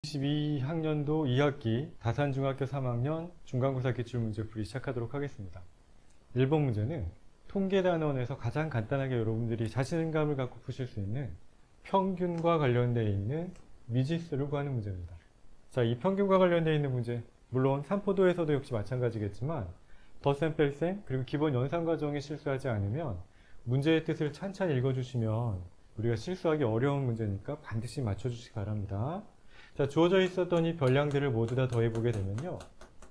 2022학년도 2학기 다산중학교 3학년 중간고사 기출문제 풀이 시작하도록 하겠습니다. 1번 문제는 통계단원에서 가장 간단하게 여러분들이 자신감을 갖고 푸실 수 있는 평균과 관련되어 있는 미지수를 구하는 문제입니다. 자, 이 평균과 관련되어 있는 문제, 물론 산포도에서도 역시 마찬가지겠지만 덧셈 뺄셈 그리고 기본 연산 과정에 실수하지 않으면 문제의 뜻을 찬찬히 읽어주시면 우리가 실수하기 어려운 문제니까 반드시 맞춰주시기 바랍니다. 자, 주어져 있었던 이 별량들을 모두 다 더해보게 되면요,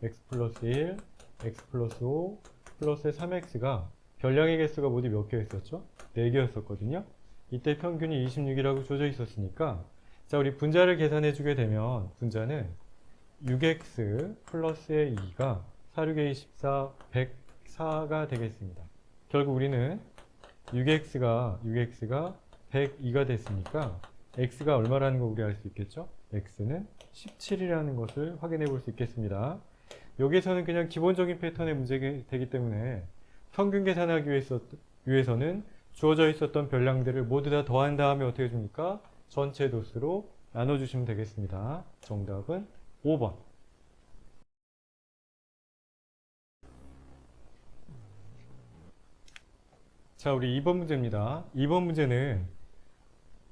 x 플러스 1, x 플러스 5, 플러스 3x가 별량의 개수가 모두 몇 개였었죠? 4개였었거든요. 이때 평균이 26이라고 주어져 있었으니까, 자, 우리 분자를 계산해 주게 되면 분자는 6x 플러스의 2가 4, 6에 24, 104가 되겠습니다. 결국 우리는 6x가 102가 됐으니까 x가 얼마라는 거 우리 알 수 있겠죠? x는 17이라는 것을 확인해 볼 수 있겠습니다. 여기서는 그냥 기본적인 패턴의 문제가 되기 때문에 평균 계산하기 위해서는 주어져 있었던 별량들을 모두 다 더한 다음에 어떻게 해줍니까? 전체 도수로 나눠주시면 되겠습니다. 정답은 5번. 자, 우리 2번 문제입니다. 2번 문제는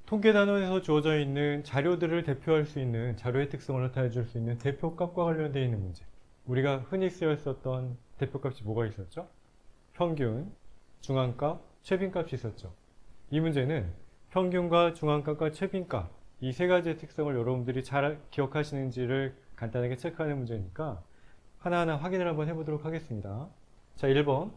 통계단원에서 주어져 있는 자료들을 대표할 수 있는 자료의 특성을 나타내 줄 수 있는 대표값과 관련되어 있는 문제. 우리가 흔히 쓰였었던 대표값이 뭐가 있었죠? 평균, 중앙값, 최빈값이 있었죠. 이 문제는 평균과 중앙값과 최빈값, 이 세 가지의 특성을 여러분들이 잘 기억하시는지를 간단하게 체크하는 문제니까 하나하나 확인을 한번 해보도록 하겠습니다. 자, 1번.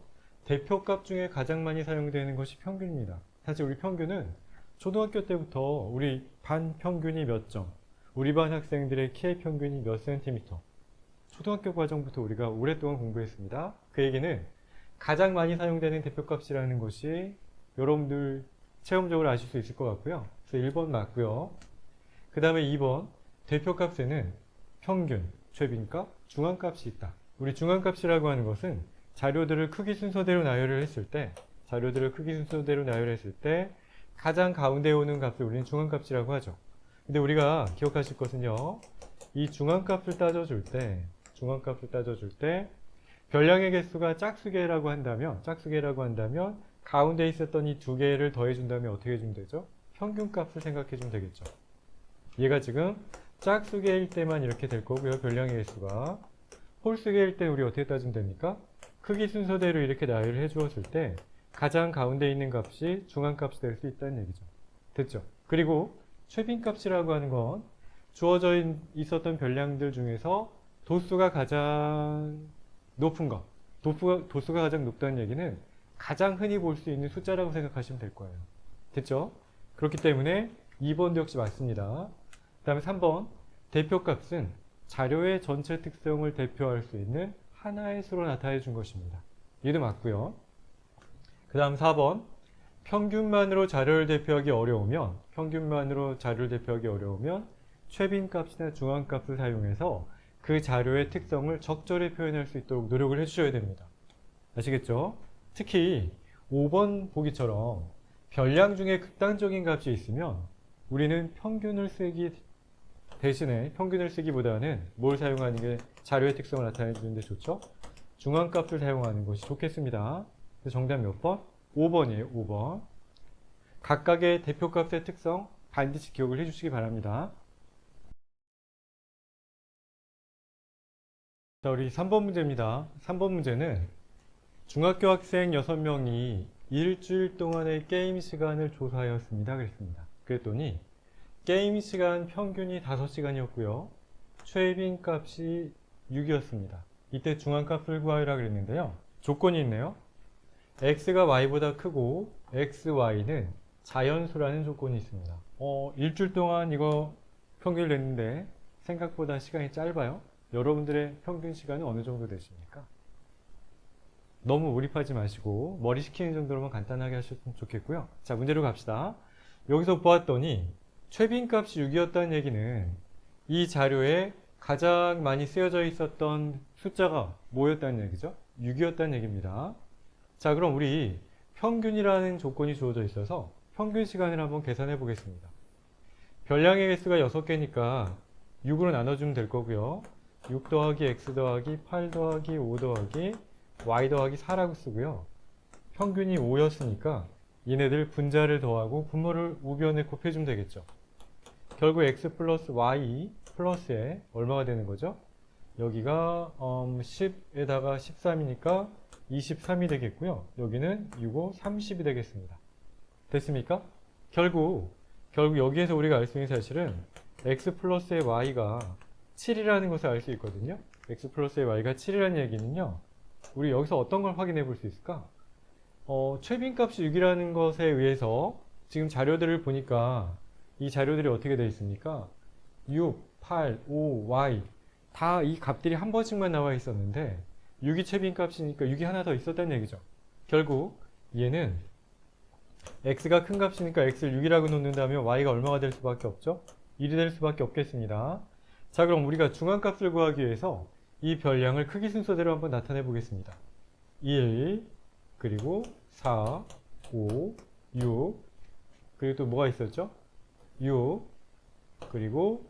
대표값 중에 가장 많이 사용되는 것이 평균입니다. 사실 우리 평균은 초등학교 때부터 우리 반 평균이 몇 점, 우리 반 학생들의 키의 평균이 몇 센티미터, 초등학교 과정부터 우리가 오랫동안 공부했습니다. 그 얘기는 가장 많이 사용되는 대표값이라는 것이 여러분들 체험적으로 아실 수 있을 것 같고요. 그래서 1번 맞고요. 그 다음에 2번, 대표값에는 평균, 최빈값, 중앙값이 있다. 우리 중앙값이라고 하는 것은 자료들을 크기 순서대로 나열했을 때 가장 가운데에 오는 값을 우리는 중앙값이라고 하죠. 근데 우리가 기억하실 것은요, 이 중앙값을 따져줄 때 별량의 개수가 짝수개라고 한다면 가운데 있었던 이 두 개를 더해준다면 어떻게 해주면 되죠? 평균값을 생각해주면 되겠죠. 얘가 지금 짝수개일 때만 이렇게 될 거고요. 별량의 개수가 홀수개일 때 우리 어떻게 따지면 됩니까? 크기 순서대로 이렇게 나열을 해주었을 때 가장 가운데 있는 값이 중앙값이 될 수 있다는 얘기죠. 됐죠? 그리고 최빈값이라고 하는 건 주어져 있었던 별량들 중에서 도수가 가장 높은 것, 도수가 가장 높다는 얘기는 가장 흔히 볼 수 있는 숫자라고 생각하시면 될 거예요. 됐죠? 그렇기 때문에 2번도 역시 맞습니다. 그 다음에 3번, 대표값은 자료의 전체 특성을 대표할 수 있는 하나의 수로 나타내 준 것입니다. 얘도 맞고요. 그 다음 4번, 평균만으로 자료를 대표하기 어려우면 최빈값이나 중앙값을 사용해서 그 자료의 특성을 적절히 표현할 수 있도록 노력을 해주셔야 됩니다. 아시겠죠? 특히 5번 보기처럼 별량 중에 극단적인 값이 있으면 우리는 평균을 쓰기보다는 뭘 사용하는 게 자료의 특성을 나타내 주는 데 좋죠? 중앙값을 사용하는 것이 좋겠습니다. 정답 몇 번? 5번이에요. 5번. 각각의 대표값의 특성 반드시 기억을 해주시기 바랍니다. 자, 우리 3번 문제입니다. 3번 문제는 중학교 학생 6명이 일주일 동안의 게임 시간을 조사하였습니다. 그랬더니 게임 시간 평균이 5시간이었고요. 최빈 값이 6이었습니다. 이때 중앙값을 구하라 그랬는데요. 조건이 있네요. x가 y보다 크고 xy는 자연수라는 조건이 있습니다. 일주일 동안 이거 평균을 냈는데 생각보다 시간이 짧아요. 여러분들의 평균 시간은 어느 정도 되십니까? 너무 몰입하지 마시고 머리 식히는 정도로만 간단하게 하셨으면 좋겠고요. 자, 문제로 갑시다. 여기서 보았더니 최빈값이 6이었다는 얘기는 이 자료에 가장 많이 쓰여져 있었던 숫자가 뭐였다는 얘기죠? 6이었다는 얘기입니다. 자, 그럼 우리 평균이라는 조건이 주어져 있어서 평균 시간을 한번 계산해 보겠습니다. 별량의 개수가 6개니까 6으로 나눠주면 될 거고요. 6 더하기 x 더하기 8 더하기 5 더하기 y 더하기 4라고 쓰고요. 평균이 5였으니까 얘네들 분자를 더하고 분모를 우변에 곱해주면 되겠죠. 결국 x 플러스 y 플러스에 얼마가 되는 거죠? 여기가 10에다가 13이니까 23이 되겠고요. 여기는 6, 5, 30이 되겠습니다. 됐습니까? 결국 여기에서 우리가 알 수 있는 사실은 x 플러스의 y가 7이라는 것을 알 수 있거든요. x 플러스의 y가 7이라는 얘기는요. 우리 여기서 어떤 걸 확인해 볼 수 있을까? 최빈값이 6이라는 것에 의해서 지금 자료들을 보니까 이 자료들이 어떻게 되어 있습니까? 6, 8, 5, y 다 이 값들이 한 번씩만 나와 있었는데 6이 최빈값이니까 6이 하나 더 있었다는 얘기죠. 결국 얘는 x가 큰 값이니까 x를 6이라고 놓는다면 y가 얼마가 될 수밖에 없죠? 1이 될 수밖에 없겠습니다. 자, 그럼 우리가 중앙값을 구하기 위해서 이 별량을 크기 순서대로 한번 나타내 보겠습니다. 1, 그리고 4, 5, 6, 그리고 또 뭐가 있었죠? 6, 그리고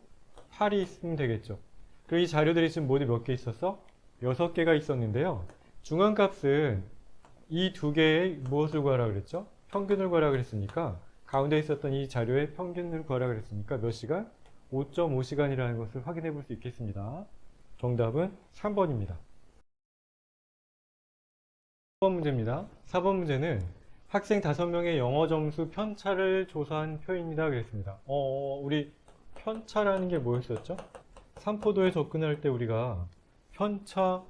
8이 있으면 되겠죠. 그리고 이 자료들이 지금 모두 몇 개 있었어? 6개가 있었는데요. 중앙값은 이 두 개의 무엇을 구하라 그랬죠? 평균을 구하라 그랬으니까 가운데 있었던 이 자료의 평균을 구하라 그랬으니까 몇 시간? 5.5시간이라는 것을 확인해 볼 수 있겠습니다. 정답은 3번입니다. 4번 문제입니다. 4번 문제는 학생 5명의 영어 점수 편차를 조사한 표입니다. 그랬습니다. 우리 편차라는 게 뭐였었죠? 삼포도에 접근할 때 우리가 편차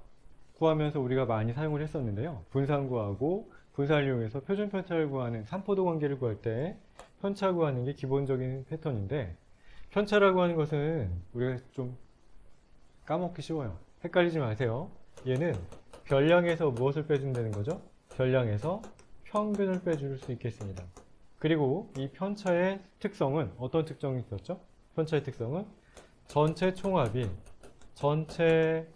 구하면서 우리가 많이 사용을 했었는데요. 분산 구하고 분산을 이용해서 표준 편차를 구하는 삼포도 관계를 구할 때 편차 구하는 게 기본적인 패턴인데 편차라고 하는 것은 우리가 좀 까먹기 쉬워요. 헷갈리지 마세요. 얘는 별량에서 무엇을 빼준다는 거죠? 별량에서 평균을 빼줄 수 있겠습니다. 그리고 이 편차의 특성은 어떤 특성이 있었죠? 편차의 특성은 전체 총합이 전체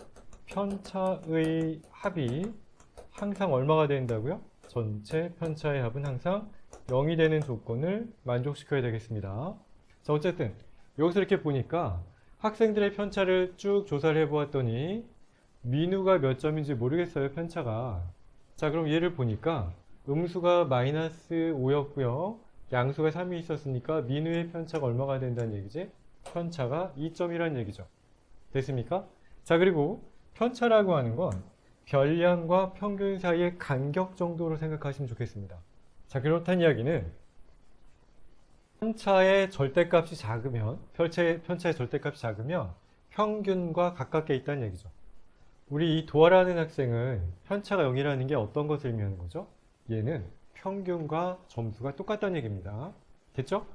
편차의 합이 항상 얼마가 된다고요? 전체 편차의 합은 항상 0이 되는 조건을 만족시켜야 되겠습니다. 자, 어쨌든 여기서 이렇게 보니까 학생들의 편차를 쭉 조사를 해보았더니 민우가 몇 점인지 모르겠어요, 편차가. 자, 그럼 얘를 보니까 음수가 마이너스 5였고요. 양수가 3이 있었으니까 민우의 편차가 얼마가 된다는 얘기지? 편차가 2점이라는 얘기죠. 됐습니까? 자, 그리고 편차라고 하는 건 별량과 평균 사이의 간격 정도로 생각하시면 좋겠습니다. 자, 그렇다는 이야기는 편차의 절대값이 작으면 편차의 절대값이 작으면 평균과 가깝게 있다는 얘기죠. 우리 이 도아라는 학생은 편차가 0이라는 게 어떤 것을 의미하는 거죠? 얘는 평균과 점수가 똑같다는 얘기입니다. 됐죠?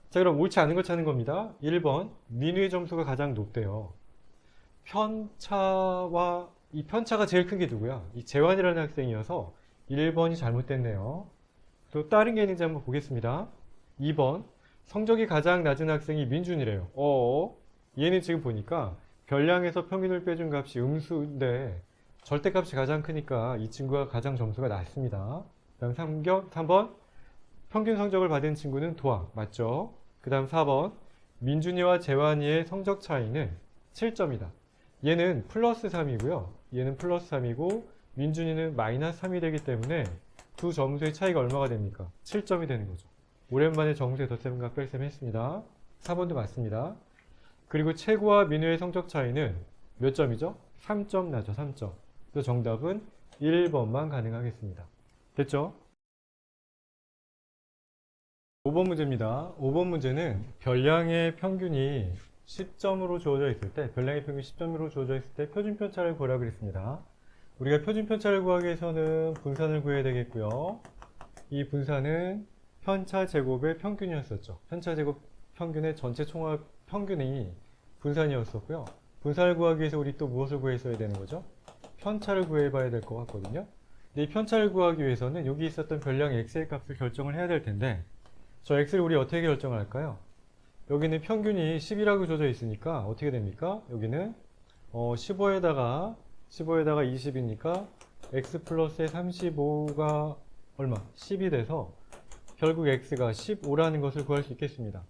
자, 그럼 옳지 않은 걸 찾는 겁니다. 1번 민우의 점수가 가장 높대요. 이 편차가 제일 큰 게 누구야? 이 재환이라는 학생이어서 1번이 잘못됐네요. 또 다른 게 있는지 한번 보겠습니다. 2번 성적이 가장 낮은 학생이 민준이래요. 얘는 지금 보니까 별량에서 평균을 빼준 값이 음수인데 절대값이 가장 크니까 이 친구가 가장 점수가 낮습니다. 그 다음 3번 평균 성적을 받은 친구는 도아. 맞죠? 그 다음 4번 민준이와 재환이의 성적 차이는 7점이다. 얘는 플러스 3이고요. 얘는 플러스 3이고 민준이는 마이너스 3이 되기 때문에 두 점수의 차이가 얼마가 됩니까? 7점이 되는 거죠. 오랜만에 정수의 덧셈과 뺄셈 했습니다. 4번도 맞습니다. 그리고 최고와 민우의 성적 차이는 몇 점이죠? 3점 나죠. 3점. 그래서 정답은 1번만 가능하겠습니다. 됐죠? 5번 문제입니다. 5번 문제는 별량의 평균이 10점으로 주어져 있을 때, 별량의 평균이 10점으로 주어져 있을 때 표준 편차를 구하라고 그랬습니다. 우리가 표준 편차를 구하기 위해서는 분산을 구해야 되겠고요. 이 분산은 편차 제곱의 평균이었었죠. 편차 제곱 평균의 전체 총합 평균이 분산이었었고요. 분산을 구하기 위해서 우리 또 무엇을 구했어야 되는 거죠? 편차를 구해봐야 될 것 같거든요. 근데 이 편차를 구하기 위해서는 여기 있었던 별량 x의 값을 결정을 해야 될 텐데 저 x를 우리 어떻게 결정을 할까요? 여기는 평균이 10이라고 줘져 있으니까 어떻게 됩니까? 여기는 15에다가 20이니까 x 플러스의 35가 얼마? 10이 돼서 결국 x가 15라는 것을 구할 수 있겠습니다.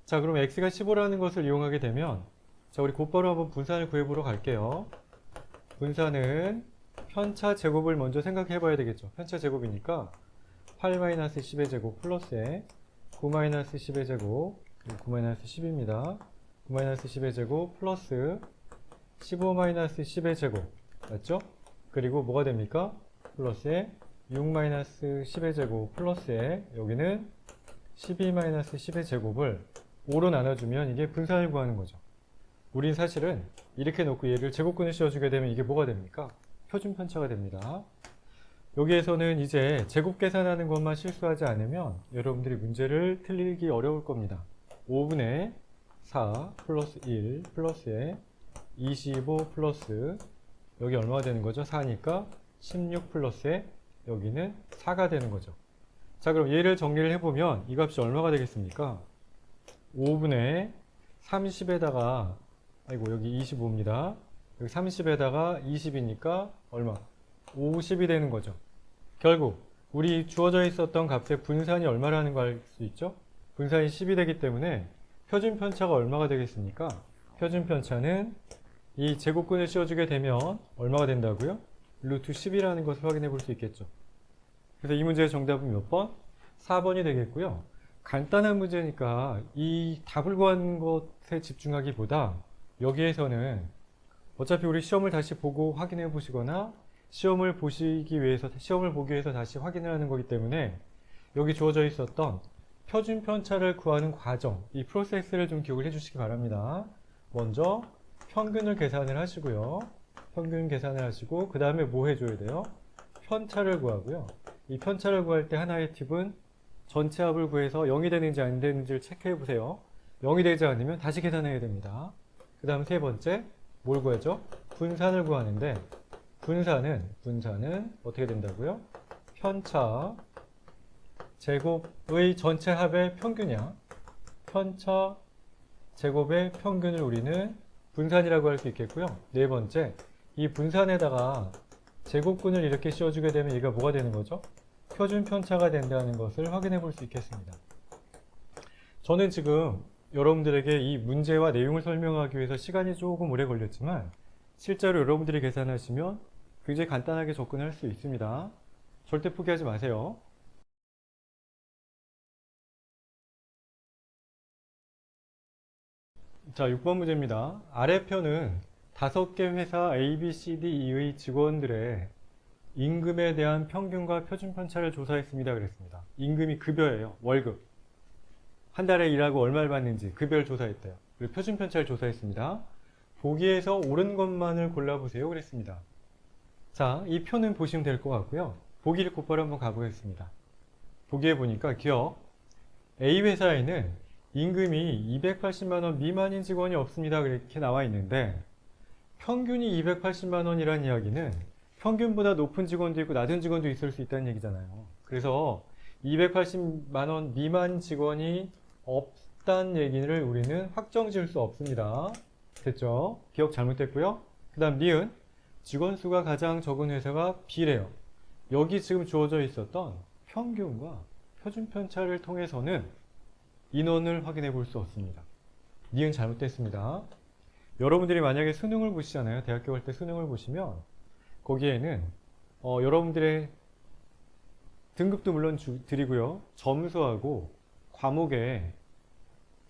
자, 그럼 x가 15라는 것을 이용하게 되면 자, 우리 곧바로 한번 분산을 구해보러 갈게요. 분산은 편차 제곱을 먼저 생각해 봐야 되겠죠. 편차 제곱이니까 8-10의 제곱 플러스에 9-10의 제곱, 그리고 9-10입니다. 9-10의 제곱 플러스 15-10의 제곱, 맞죠? 그리고 뭐가 됩니까? 플러스에 6-10의 제곱 플러스에 여기는 12-10의 제곱을 5로 나눠주면 이게 분산을 구하는 거죠. 우린 사실은 이렇게 놓고 얘를 제곱근을 씌워주게 되면 이게 뭐가 됩니까? 표준편차가 됩니다. 여기에서는 이제 제곱 계산하는 것만 실수하지 않으면 여러분들이 문제를 틀리기 어려울 겁니다. 5분의 4 플러스 1 플러스에 25 플러스 여기 얼마가 되는 거죠? 4니까 16 플러스에 여기는 4가 되는 거죠. 자, 그럼 얘를 정리를 해보면 이 값이 얼마가 되겠습니까? 5분의 30에다가 아이고 여기 25입니다. 여기 30에다가 20이니까 얼마? 50이 되는 거죠. 결국 우리 주어져 있었던 값의 분산이 얼마라는 걸 알 수 있죠? 분산이 10이 되기 때문에 표준편차가 얼마가 되겠습니까? 표준편차는 이 제곱근을 씌워주게 되면 얼마가 된다고요? 루트 10이라는 것을 확인해 볼 수 있겠죠. 그래서 이 문제의 정답은 몇 번? 4번이 되겠고요. 간단한 문제니까 이 답을 구하는 것에 집중하기보다 여기에서는 어차피 우리 시험을 다시 보고 확인해 보시거나 시험을 보기 위해서 다시 확인을 하는 거기 때문에 여기 주어져 있었던 표준 편차를 구하는 과정, 이 프로세스를 좀 기억을 해 주시기 바랍니다. 먼저 평균을 계산을 하시고요. 평균 계산을 하시고 그 다음에 뭐 해줘야 돼요? 편차를 구하고요. 이 편차를 구할 때 하나의 팁은 전체 합을 구해서 0이 되는지 안 되는지를 체크해 보세요. 0이 되지 않으면 다시 계산해야 됩니다. 그 다음 세 번째, 뭘 구하죠? 분산을 구하는데 분산은 어떻게 된다고요? 편차 제곱의 전체 합의 평균이야. 편차 제곱의 평균을 우리는 분산이라고 할 수 있겠고요. 네 번째, 이 분산에다가 제곱근을 이렇게 씌워주게 되면 얘가 뭐가 되는 거죠? 표준 편차가 된다는 것을 확인해 볼 수 있겠습니다. 저는 지금 여러분들에게 이 문제와 내용을 설명하기 위해서 시간이 조금 오래 걸렸지만 실제로 여러분들이 계산하시면 굉장히 간단하게 접근할 수 있습니다. 절대 포기하지 마세요. 자, 6번 문제입니다. 아래 표는 5개 회사 A, B, C, D, E의 직원들의 임금에 대한 평균과 표준 편차를 조사했습니다. 그랬습니다. 임금이 급여예요. 월급. 한 달에 일하고 얼마를 받는지 급여를 조사했대요. 그리고 표준 편차를 조사했습니다. 보기에서 옳은 것만을 골라보세요. 그랬습니다. 자, 이 표는 보시면 될 것 같고요. 보기를 곧바로 한번 가보겠습니다. 보기에 보니까 기업 A 회사에는 임금이 280만 원 미만인 직원이 없습니다. 이렇게 나와 있는데 평균이 280만 원이라는 이야기는 평균보다 높은 직원도 있고 낮은 직원도 있을 수 있다는 얘기잖아요. 그래서 280만 원 미만 직원이 없다는 얘기를 우리는 확정 지을 수 없습니다. 됐죠? 기억 잘못됐고요. 그 다음 니은 직원 수가 가장 적은 회사가 B래요. 여기 지금 주어져 있었던 평균과 표준 편차를 통해서는 인원을 확인해 볼 수 없습니다. 니은 잘못됐습니다. 여러분들이 만약에 수능을 보시잖아요. 대학교 갈 때 수능을 보시면 거기에는 여러분들의 등급도 물론 드리고요. 점수하고 과목의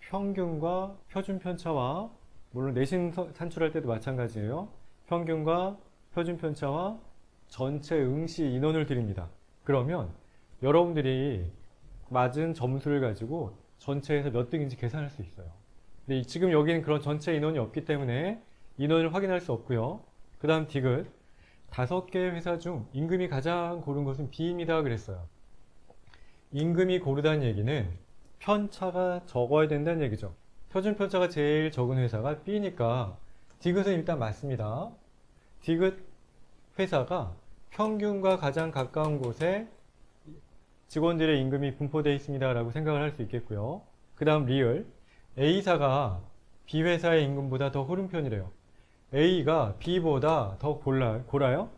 평균과 표준 편차와 물론 내신 산출할 때도 마찬가지예요. 평균과 표준 편차와 전체 응시 인원을 드립니다. 그러면 여러분들이 맞은 점수를 가지고 전체에서 몇 등인지 계산할 수 있어요. 근데 지금 여기는 그런 전체 인원이 없기 때문에 인원을 확인할 수 없고요. 그 다음 디귿 5개 회사 중 임금이 가장 고른 것은 B입니다. 그랬어요. 임금이 고르다는 얘기는 편차가 적어야 된다는 얘기죠. 표준 편차가 제일 적은 회사가 B니까 디귿은 일단 맞습니다. 디귿 회사가 평균과 가장 가까운 곳에 직원들의 임금이 분포되어 있습니다. 라고 생각을 할 수 있겠고요. 그 다음 리을 A사가 B회사의 임금보다 더 흐른 편이래요. A가 B보다 더 골라요?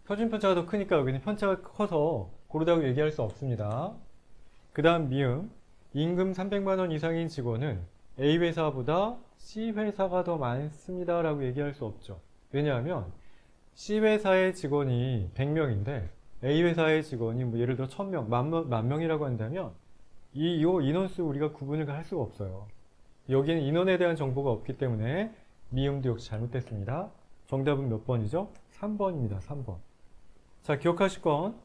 표준 편차가 더 크니까 여기는 편차가 커서 고르다고 얘기할 수 없습니다. 그 다음 미음 임금 300만 원 이상인 직원은 A 회사보다 C 회사가 더 많습니다 라고 얘기할 수 없죠. 왜냐하면 C 회사의 직원이 100명인데 A 회사의 직원이 뭐 예를 들어 1000명, 만 명이라고 한다면 이 인원수 우리가 구분을 할 수가 없어요. 여기는 인원에 대한 정보가 없기 때문에 미음도 역시 잘못됐습니다. 정답은 몇 번이죠? 3번입니다. 3번. 자, 기억하실 건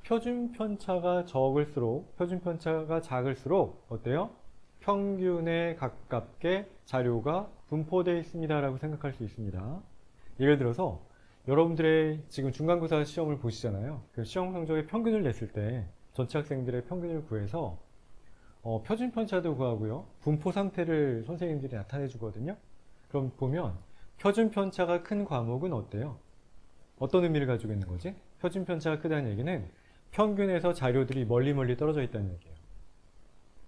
표준 편차가 작을수록 어때요? 평균에 가깝게 자료가 분포되어 있습니다 라고 생각할 수 있습니다. 예를 들어서 여러분들의 지금 중간고사 시험을 보시잖아요. 그 시험 성적의 평균을 냈을 때 전체 학생들의 평균을 구해서 표준 편차도 구하고요. 분포 상태를 선생님들이 나타내 주거든요. 그럼 보면 표준 편차가 큰 과목은 어때요? 어떤 의미를 가지고 있는 거지? 표준 편차가 크다는 얘기는 평균에서 자료들이 멀리 떨어져 있다는 얘기예요.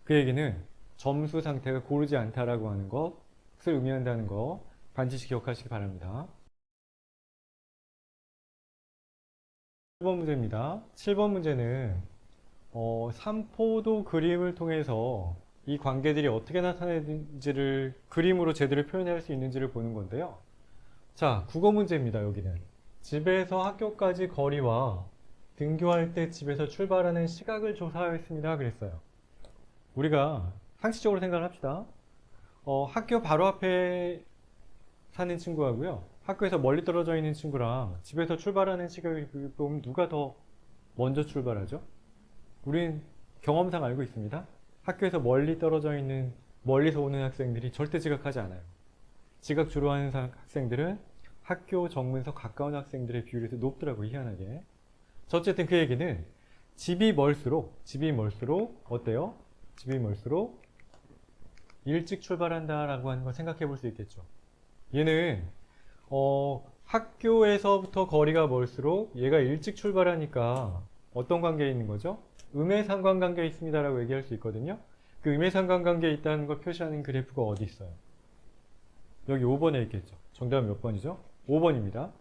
그 얘기는 점수 상태가 고르지 않다라고 하는 것을 의미한다는 거 반드시 기억하시기 바랍니다. 7번 문제입니다. 7번 문제는 삼포도 그림을 통해서 이 관계들이 어떻게 나타나는지를 그림으로 제대로 표현할 수 있는지를 보는 건데요. 자, 국어 문제입니다. 여기는 집에서 학교까지 거리와 등교할 때 집에서 출발하는 시각을 조사하였습니다 그랬어요. 우리가 상식적으로 생각을 합시다. 학교 바로 앞에 사는 친구하고요, 학교에서 멀리 떨어져 있는 친구랑 집에서 출발하는 시각을 보면 누가 더 먼저 출발하죠? 우린 경험상 알고 있습니다. 학교에서 멀리서 오는 학생들이 절대 지각하지 않아요. 지각 주로 하는 학생들은 학교 정문서 가까운 학생들의 비율이 더 높더라고요, 희한하게. 자, 어쨌든 그 얘기는 집이 멀수록 어때요? 집이 멀수록 일찍 출발한다라고 하는 걸 생각해 볼 수 있겠죠. 얘는 학교에서부터 거리가 멀수록 얘가 일찍 출발하니까 어떤 관계에 있는 거죠? 음의 상관관계에 있습니다라고 얘기할 수 있거든요. 그 음의 상관관계에 있다는 걸 표시하는 그래프가 어디 있어요? 여기 5번에 있겠죠. 정답은 몇 번이죠? 5번입니다.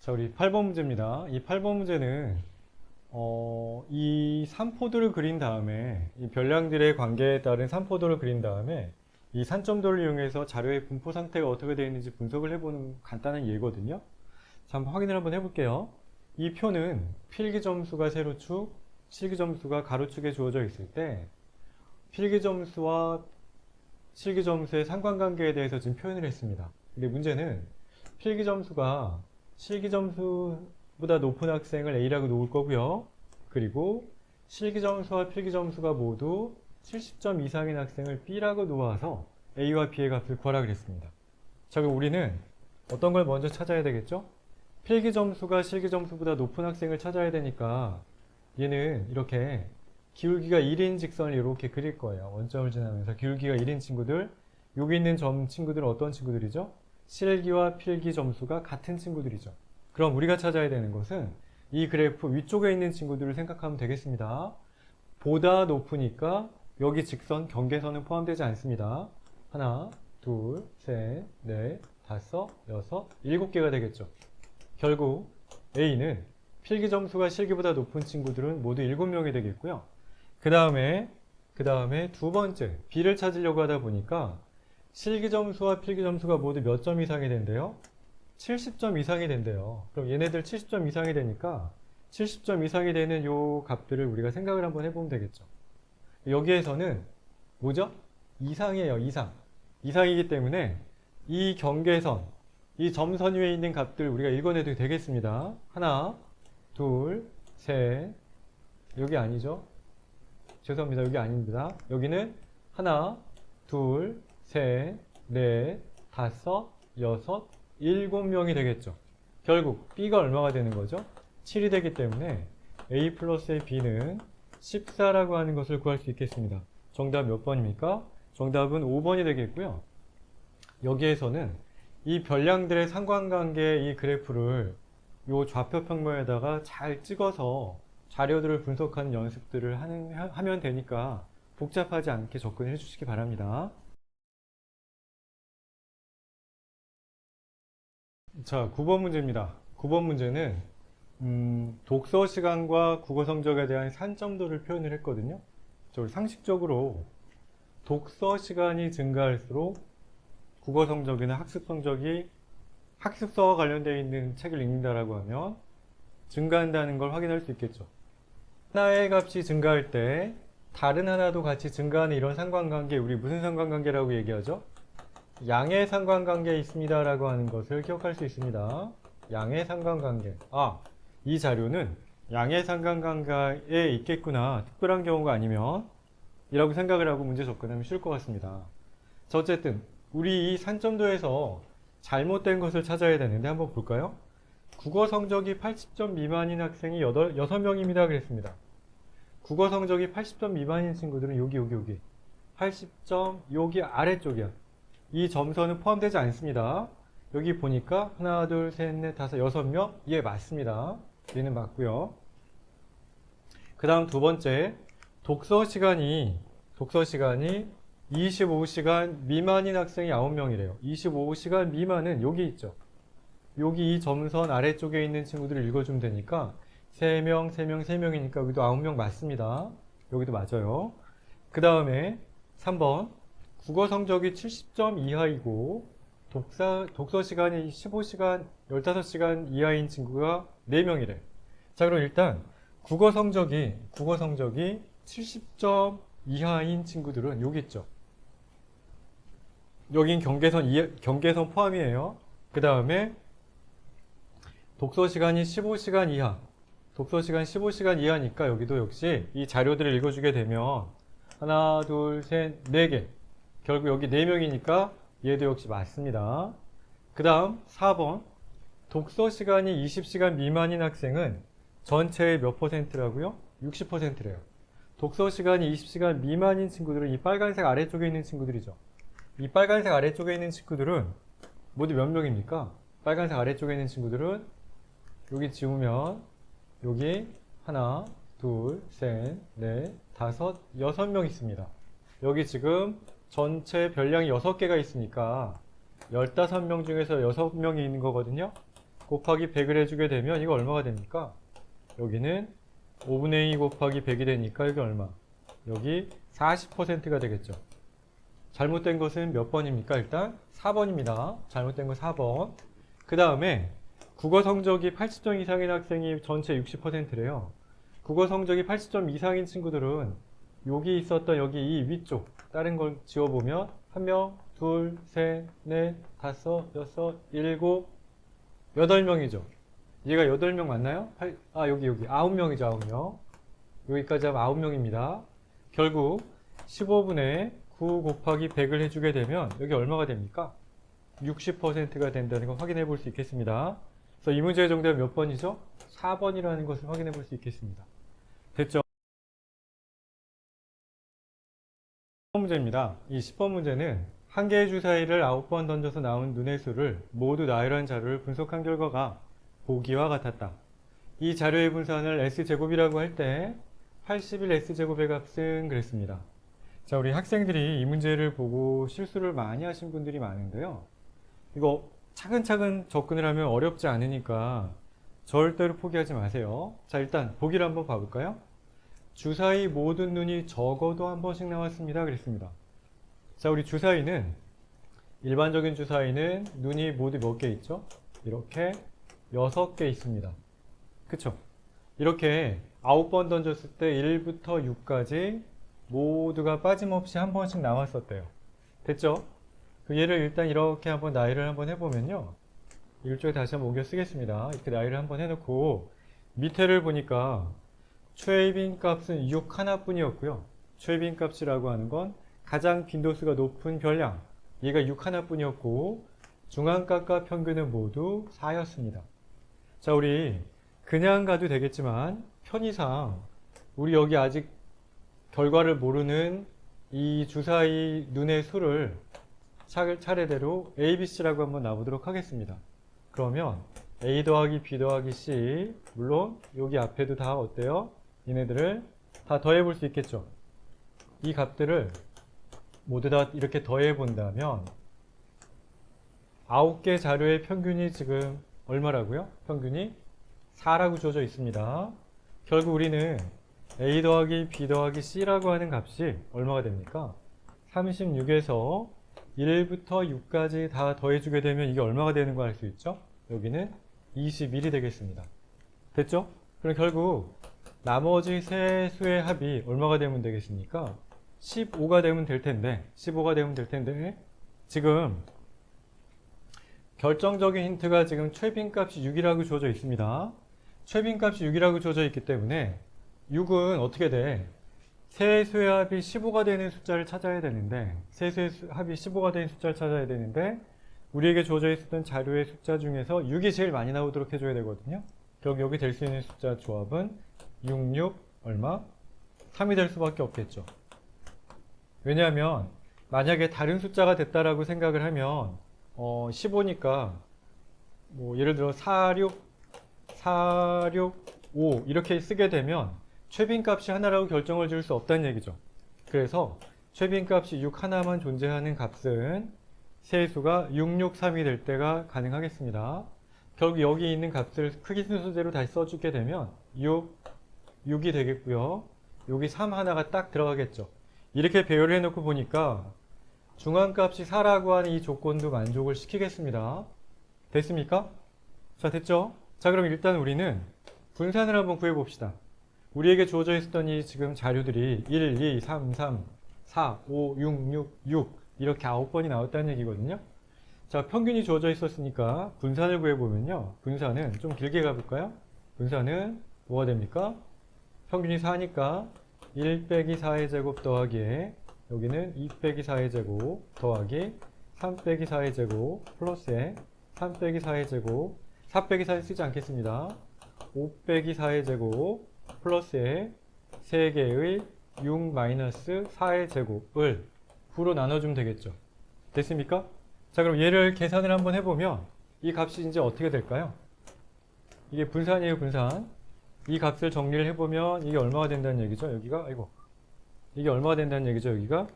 자, 우리 8번 문제입니다. 이 8번 문제는 이 산포도를 그린 다음에 이 별량들의 관계에 따른 산포도를 그린 다음에 이 산점도를 이용해서 자료의 분포 상태가 어떻게 되어 있는지 분석을 해보는 간단한 예거든요. 자, 한번 확인을 한번 해볼게요. 이 표는 필기점수가 세로축, 실기점수가 가로축에 주어져 있을 때 필기점수와 실기점수의 상관관계에 대해서 지금 표현을 했습니다. 근데 문제는 필기점수가 실기점수보다 높은 학생을 A라고 놓을 거고요. 그리고 실기점수와 필기점수가 모두 70점 이상인 학생을 B라고 놓아서 A와 B의 값을 구하라 그랬습니다. 자, 그럼 우리는 어떤 걸 먼저 찾아야 되겠죠? 필기점수가 실기점수보다 높은 학생을 찾아야 되니까 얘는 이렇게 기울기가 1인 직선을 이렇게 그릴 거예요. 원점을 지나면서 기울기가 1인 친구들, 여기 있는 점 친구들은 어떤 친구들이죠? 실기와 필기 점수가 같은 친구들이죠. 그럼 우리가 찾아야 되는 것은 이 그래프 위쪽에 있는 친구들을 생각하면 되겠습니다. 보다 높으니까 여기 직선, 경계선은 포함되지 않습니다. 하나, 둘, 셋, 넷, 다섯, 여섯, 7개가 되겠죠. 결국 A는 필기 점수가 실기보다 높은 친구들은 모두 7명이 되겠고요. 그 다음에 두 번째 B를 찾으려고 하다 보니까 실기 점수와 필기 점수가 모두 몇 점 이상이 된대요? 70점 이상이 된대요. 그럼 얘네들 70점 이상이 되니까 70점 이상이 되는 요 값들을 우리가 생각을 한번 해보면 되겠죠. 여기에서는 뭐죠? 이상이에요. 이상이기 때문에 이 경계선, 이 점선 위에 있는 값들 우리가 읽어내도 되겠습니다. 하나, 둘, 셋, 여기 아니죠? 죄송합니다. 여기 아닙니다. 여기는 하나, 둘, 셋, 넷, 다섯, 여섯, 7명이 되겠죠. 결국 B가 얼마가 되는 거죠? 7이 되기 때문에 A 플러스의 B는 14라고 하는 것을 구할 수 있겠습니다. 정답 몇 번입니까? 정답은 5번이 되겠고요. 여기에서는 이 별량들의 상관관계의 이 그래프를 이 좌표 평면에다가 잘 찍어서 자료들을 분석하는 연습들을 하면 되니까 복잡하지 않게 접근해 주시기 바랍니다. 자, 9번 문제입니다. 9번 문제는 독서 시간과 국어 성적에 대한 산점도를 표현을 했거든요. 상식적으로 독서 시간이 증가할수록 국어 성적이나 학습 성적이 학습서와 관련되어 있는 책을 읽는다라고 하면 증가한다는 걸 확인할 수 있겠죠. 하나의 값이 증가할 때 다른 하나도 같이 증가하는 이런 상관관계, 우리 무슨 상관관계라고 얘기하죠? 양의 상관관계에 있습니다 라고 하는 것을 기억할 수 있습니다. 양의 상관관계. 이 자료는 양의 상관관계에 있겠구나, 특별한 경우가 아니면 이라고 생각을 하고 문제 접근하면 쉬울 것 같습니다. 자, 어쨌든 우리 이 산점도에서 잘못된 것을 찾아야 되는데 한번 볼까요? 국어 성적이 80점 미만인 학생이 6명입니다 그랬습니다. 국어 성적이 80점 미만인 친구들은 여기 80점 여기 아래쪽이야. 이 점선은 포함되지 않습니다. 여기 보니까 하나, 둘, 셋, 넷, 다섯, 6명. 예, 맞습니다. 얘는 맞고요. 그 다음 두 번째, 독서 시간이 25시간 미만인 학생이 9명이래요. 25시간 미만은 여기 있죠. 여기 이 점선 아래쪽에 있는 친구들을 읽어주면 되니까 3명, 3명, 3명이니까 여기도 9명 맞습니다. 여기도 맞아요. 그 다음에 3번, 국어 성적이 70점 이하이고 독서 시간이 15시간, 15시간 이하인 친구가 4명이래. 자, 그럼 일단 국어 성적이 70점 이하인 친구들은 여기 있죠. 여긴 경계선 포함이에요. 그 다음에 독서 시간이 15시간 이하. 독서 시간 15시간 이하니까 여기도 역시 이 자료들을 읽어주게 되면 하나, 둘, 셋, 4개. 결국 여기 4명이니까 얘도 역시 맞습니다. 그 다음 4번. 독서 시간이 20시간 미만인 학생은 전체의 몇 %라고요? 60%래요. 독서 시간이 20시간 미만인 친구들은 이 빨간색 아래쪽에 있는 친구들이죠. 이 빨간색 아래쪽에 있는 친구들은 모두 몇 명입니까? 빨간색 아래쪽에 있는 친구들은 여기 지우면 여기 하나, 둘, 셋, 넷, 다섯, 6명 있습니다. 여기 지금 전체 별량이 6개가 있으니까 15명 중에서 6명이 있는 거거든요. 곱하기 100을 해주게 되면 이거 얼마가 됩니까? 여기는 5분의 2 곱하기 100이 되니까 여기 얼마? 여기 40%가 되겠죠. 잘못된 것은 몇 번입니까? 일단 4번입니다. 잘못된 건 4번. 그 다음에 국어 성적이 80점 이상인 학생이 전체 60%래요. 국어 성적이 80점 이상인 친구들은 여기 있었던 여기 이 위쪽 다른 걸 지워보면 1명, 둘, 셋, 넷, 다섯, 여섯, 일곱, 8명이죠. 얘가 8명 맞나요? 여기 9명이죠. 9명. 여기까지 하면 9명입니다. 결국 15분의 9 곱하기 100을 해주게 되면 여기 얼마가 됩니까? 60%가 된다는 걸 확인해 볼 수 있겠습니다. 그래서 이 문제의 정답은 몇 번이죠? 4번이라는 것을 확인해 볼 수 있겠습니다. 됐죠? 10번 문제입니다. 이 10번 문제는 한 개의 주사위를 9번 던져서 나온 눈의 수를 모두 나열한 자료를 분석한 결과가 보기와 같았다. 이 자료의 분산을 S제곱이라고 할 때 81S제곱의 값은 그랬습니다. 자, 우리 학생들이 이 문제를 보고 실수를 많이 하신 분들이 많은데요. 이거 차근차근 접근을 하면 어렵지 않으니까 절대로 포기하지 마세요. 자, 일단 보기를 한번 봐볼까요? 주사위 모든 눈이 적어도 한 번씩 나왔습니다. 그랬습니다. 자, 우리 주사위는 일반적인 주사위는 눈이 모두 몇 개 있죠? 이렇게 6개 있습니다. 그쵸? 이렇게 9번 던졌을 때 1부터 6까지 모두가 빠짐없이 한 번씩 나왔었대요. 됐죠? 얘를 일단 이렇게 한번 나열을 한번 해보면요. 이쪽에 다시 한번 옮겨 쓰겠습니다. 이렇게 나열을 한번 해놓고 밑에를 보니까 최빈 값은 6 하나뿐이었고요. 최빈 값이라고 하는 건 가장 빈도수가 높은 별량, 얘가 6 하나뿐이었고 중앙값과 평균은 모두 4였습니다. 자, 우리 그냥 가도 되겠지만 편의상 우리 여기 아직 결과를 모르는 이 주사위 눈의 수를 차례대로 A, B, C라고 한번 놔보도록 하겠습니다. 그러면 A 더하기 B 더하기 C, 물론 여기 앞에도 다 어때요? 얘네들을 다 더해 볼 수 있겠죠. 이 값들을 모두 다 이렇게 더해 본다면 9개 자료의 평균이 지금 얼마라고요? 평균이 4라고 주어져 있습니다. 결국 우리는 A 더하기 B 더하기 C라고 하는 값이 얼마가 됩니까? 36에서 1부터 6까지 다 더해주게 되면 이게 얼마가 되는 거 알 수 있죠? 여기는 21이 되겠습니다. 됐죠? 그럼 결국 나머지 세 수의 합이 얼마가 되면 되겠습니까? 15가 되면 될 텐데, 15가 되면 될 텐데, 지금 결정적인 힌트가 지금 최빈값이 6이라고 주어져 있습니다. 최빈값이 6이라고 주어져 있기 때문에 6은 어떻게 돼? 세 수의 합이 15가 되는 숫자를 찾아야 되는데, 세 수의 합이 15가 되는 숫자를 찾아야 되는데, 우리에게 주어져 있었던 자료의 숫자 중에서 6이 제일 많이 나오도록 해줘야 되거든요. 결국 여기 될 수 있는 숫자 조합은 6, 6, 얼마? 3이 될 수밖에 없겠죠. 왜냐하면 만약에 다른 숫자가 됐다라고 생각을 하면 15니까 뭐 예를 들어 4, 6, 5 이렇게 쓰게 되면 최빈값이 하나라고 결정을 지을 수 없다는 얘기죠. 그래서 최빈값이 6 하나만 존재하는 값은 세수가 6, 6, 3이 될 때가 가능하겠습니다. 결국 여기 있는 값을 크기 순서대로 다시 써주게 되면 6이 되겠고요. 여기 3 하나가 딱 들어가겠죠. 이렇게 배열을 해놓고 보니까 중앙값이 4라고 하는 이 조건도 만족을 시키겠습니다. 됐습니까? 자, 됐죠? 자, 그럼 일단 우리는 분산을 한번 구해봅시다. 우리에게 주어져 있었던 이 지금 자료들이 1, 2, 3, 4, 5, 6 이렇게 9번이 나왔다는 얘기거든요. 자, 평균이 주어져 있었으니까 분산을 구해보면요. 분산은 좀 길게 가볼까요? 분산은 뭐가 됩니까? 평균이 4니까 1 빼기 4의 제곱 더하기에 여기는 2 빼기 4의 제곱 더하기 3 빼기 4의 제곱 플러스에 3 빼기 4의 제곱 4 빼기 4를 쓰지 않겠습니다. 5 빼기 4의 제곱 플러스에 3개의 6 마이너스 4의 제곱을 9로 나눠주면 되겠죠. 됐습니까? 자, 그럼 얘를 계산을 한번 해보면 이 값이 이제 어떻게 될까요? 이게 분산이에요, 분산. 이 값을 정리를 해보면 이게 얼마가 된다는 얘기죠? 여기가, 이게 얼마가 된다는 얘기죠? 여기가.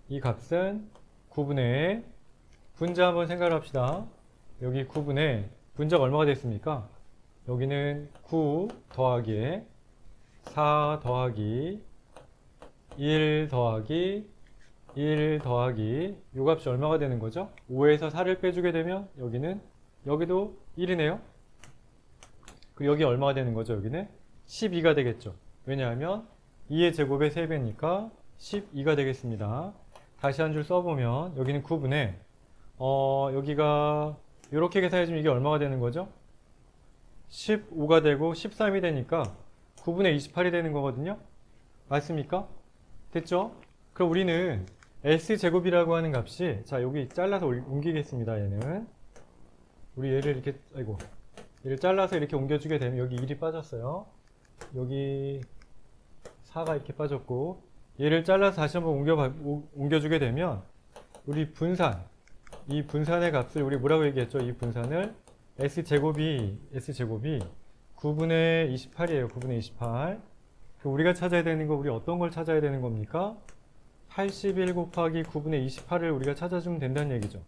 이 값은 9분의 분자 한번 생각을 합시다. 여기 9분의 분자가 얼마가 됐습니까? 여기는 9 더하기에 4 더하기 1 더하기 1 더하기 이 값이 얼마가 되는 거죠? 5에서 4를 빼주게 되면 여기도 1이네요. 그리고 여기 얼마가 되는 거죠? 여기는 12가 되겠죠. 왜냐하면 2의 제곱의 3배니까 12가 되겠습니다. 다시 한 줄 써보면 여기는 9분의 여기가 이렇게 계산해주면 이게 얼마가 되는 거죠? 15가 되고 13이 되니까 9분의 28이 되는 거거든요. 맞습니까? 됐죠? 그럼 우리는 S제곱이라고 하는 값이, 자, 여기 잘라서 옮기겠습니다. 얘는 우리 얘를 이렇게 얘를 잘라서 이렇게 옮겨주게 되면 여기 1이 빠졌어요. 여기 4가 이렇게 빠졌고, 얘를 잘라서 다시 한번 옮겨주게 되면 우리 분산, 이 분산의 값을 우리 뭐라고 얘기했죠? 이 분산을 S제곱이 9분의 28이에요. 9분의 28. 우리가 찾아야 되는 거, 우리 어떤 걸 찾아야 되는 겁니까? 81 곱하기 9분의 28을 우리가 찾아주면 된다는 얘기죠.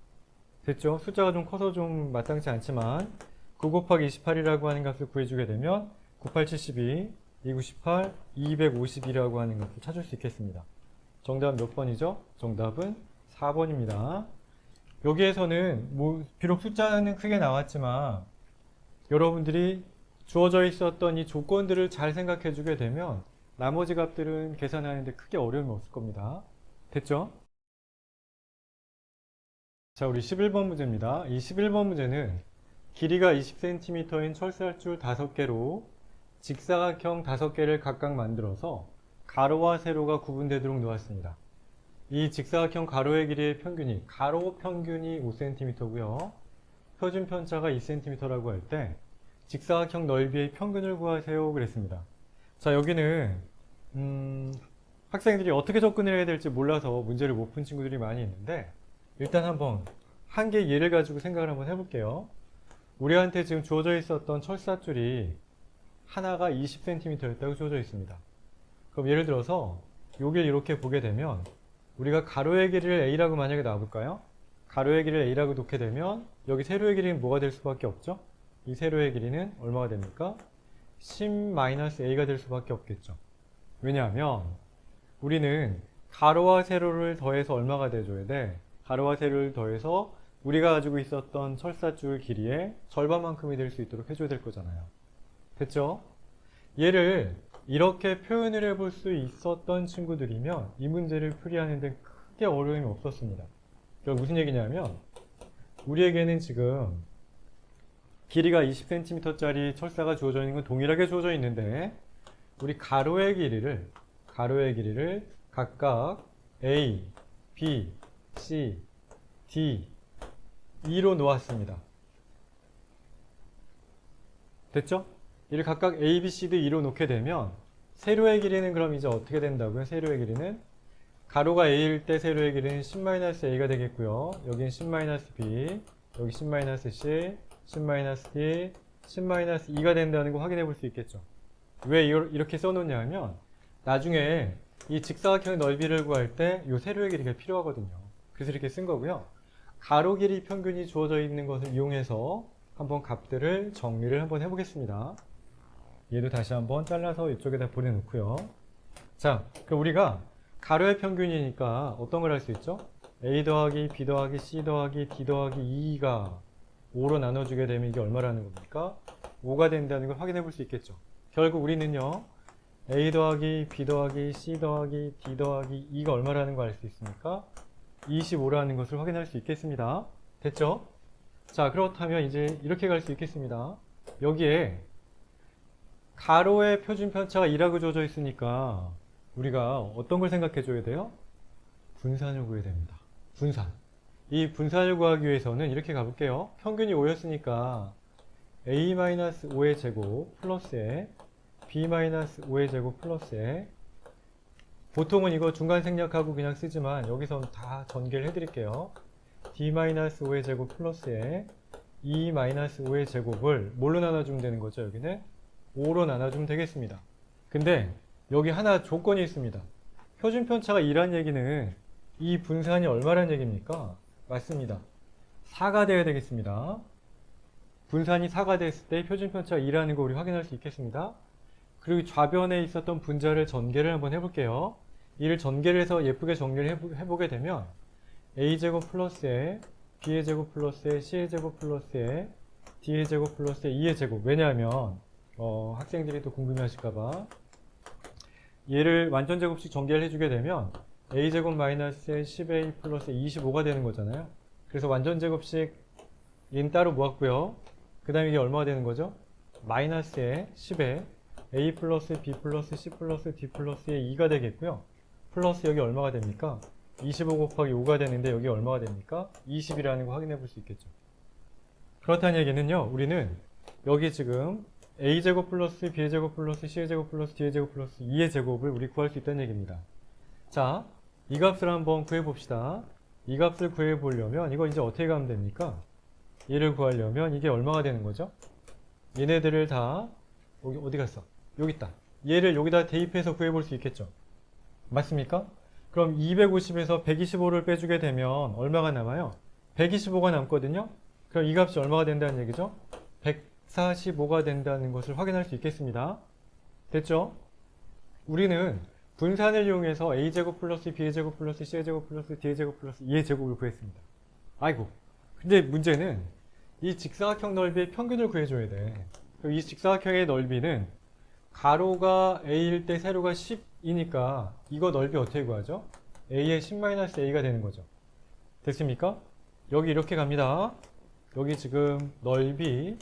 됐죠? 숫자가 좀 커서 좀 마땅치 않지만 9 곱하기 28이라고 하는 값을 구해주게 되면 98, 72, 298, 252라고 하는 값을 찾을 수 있겠습니다. 정답은 몇 번이죠? 정답은 4번입니다. 여기에서는 비록 숫자는 크게 나왔지만 여러분들이 주어져 있었던 이 조건들을 잘 생각해 주게 되면 나머지 값들은 계산하는데 크게 어려움이 없을 겁니다. 됐죠? 자, 우리 11번 문제입니다. 이 11번 문제는 길이가 20cm인 철사줄 5개로 직사각형 5개를 각각 만들어서 가로와 세로가 구분되도록 놓았습니다. 이 직사각형 가로의 길이의 평균이, 가로 평균이 5cm고요. 표준 편차가 2cm라고 할 때 직사각형 넓이의 평균을 구하세요 그랬습니다. 자, 여기는 학생들이 어떻게 접근을 해야 될지 몰라서 문제를 못 푼 친구들이 많이 있는데, 일단 한번 한 개의 예를 가지고 생각을 한번 해볼게요. 우리한테 지금 주어져 있었던 철사줄이 하나가 20cm였다고 주어져 있습니다. 그럼 예를 들어서 여기를 이렇게 보게 되면 우리가 가로의 길이를 A라고 만약에 놔볼까요? 가로의 길이를 A라고 놓게 되면 여기 세로의 길이는 뭐가 될 수밖에 없죠? 이 세로의 길이는 얼마가 됩니까? 10-A가 될 수밖에 없겠죠. 왜냐하면 우리는 가로와 세로를 더해서 얼마가 돼줘야 돼? 가로와 세로를 더해서 우리가 가지고 있었던 철사줄 길이의 절반만큼이 될 수 있도록 해줘야 될 거잖아요. 됐죠? 얘를 이렇게 표현을 해볼 수 있었던 친구들이면 이 문제를 풀이하는 데 크게 어려움이 없었습니다. 그러니까 무슨 얘기냐면 우리에게는 지금 길이가 20cm짜리 철사가 주어져 있는 건 동일하게 주어져 있는데 우리 가로의 길이를 각각 A, B, C, D, E로 놓았습니다. 됐죠? 이를 각각 A, B, C, D, E로 놓게 되면 세로의 길이는 그럼 이제 어떻게 된다고요? 세로의 길이는 가로가 A일 때 세로의 길이는 10-A가 되겠고요. 여긴 10-B, 여기 10-C, 10-D, 10-2가 된다는 거 확인해 볼 수 있겠죠. 왜 이렇게 써놓냐 하면 나중에 이 직사각형 넓이를 구할 때 이 세로의 길이가 필요하거든요. 그래서 이렇게 쓴 거고요. 가로 길이 평균이 주어져 있는 것을 이용해서 한번 값들을 정리를 한번 해보겠습니다. 얘도 다시 한번 잘라서 이쪽에다 보내놓고요. 자, 그럼 우리가 가로의 평균이니까 어떤 걸 할 수 있죠? A 더하기 B 더하기 C 더하기 D 더하기 2가 5로 나눠주게 되면 이게 얼마라는 겁니까? 5가 된다는 걸 확인해 볼 수 있겠죠. 결국 우리는요, A 더하기 B 더하기 C 더하기 D 더하기 2가 얼마라는 걸 알 수 있습니까? 25라는 것을 확인할 수 있겠습니다. 됐죠? 자, 그렇다면 이제 이렇게 갈 수 있겠습니다. 여기에 가로의 표준 편차가 2라고 주어져 있으니까 우리가 어떤 걸 생각해 줘야 돼요? 분산을 구해야 됩니다. 분산. 이 분산을 구하기 위해서는 이렇게 가볼게요. 평균이 5였으니까 A-5의 제곱 플러스에 B-5의 제곱 플러스에 보통은 이거 중간 생략하고 그냥 쓰지만 여기서는 다 전개를 해드릴게요. D-5의 제곱 플러스에 E-5의 제곱을 뭘로 나눠주면 되는 거죠? 여기는 5로 나눠주면 되겠습니다. 근데 여기 하나 조건이 있습니다. 표준 편차가 2란 얘기는 이 분산이 얼마란 얘기입니까? 맞습니다. 4가 돼야 되겠습니다. 분산이 4가 됐을 때 표준 편차가 2라는 거 우리 확인할 수 있겠습니다. 그리고 좌변에 있었던 분자를 전개를 한번 해볼게요. 이를 전개를 해서 예쁘게 정리를 해보게 되면 A제곱 플러스에 B의 제곱 플러스에 C의 제곱 플러스에 D의 제곱 플러스에 E의 제곱. 왜냐하면 학생들이 또 궁금해하실까봐 얘를 완전 제곱식 전개를 해주게 되면 A제곱 마이너스에 10A 플러스 25가 되는 거잖아요. 그래서 완전 제곱식 얘는 따로 모았고요. 그 다음에 이게 얼마가 되는 거죠? 마이너스에 10에 A 플러스 B 플러스 C 플러스 D 플러스의 2가 되겠고요. 플러스 여기 얼마가 됩니까? 25 곱하기 5가 되는데 여기 얼마가 됩니까? 20이라는 거 확인해 볼 수 있겠죠. 그렇다는 얘기는요, 우리는 여기 지금 A제곱 플러스 B의 제곱 플러스 C의 제곱 플러스 D의 제곱 플러스 2의 제곱을 우리 구할 수 있다는 얘기입니다. 자, 이 값을 한번 구해 봅시다. 이 값을 구해 보려면 이거 이제 어떻게 가면 됩니까? 얘를 구하려면 이게 얼마가 되는 거죠? 얘네들을 다 여기 어디 갔어? 여기 있다. 얘를 여기다 대입해서 구해 볼 수 있겠죠? 맞습니까? 그럼 250에서 125를 빼주게 되면 얼마가 남아요? 125가 남거든요? 그럼 이 값이 얼마가 된다는 얘기죠? 145가 된다는 것을 확인할 수 있겠습니다. 됐죠? 우리는 분산을 이용해서 A제곱 플러스 B의 제곱 플러스 C의 제곱 플러스 D의 제곱 플러스 2의 제곱을 구했습니다. 아이고. 근데 문제는 이 직사각형 넓이의 평균을 구해줘야 돼. 이 직사각형의 넓이는 가로가 A일 때 세로가 10이니까 이거 넓이 어떻게 구하죠? A의 10-A가 되는 거죠. 됐습니까? 여기 이렇게 갑니다. 여기 지금 넓이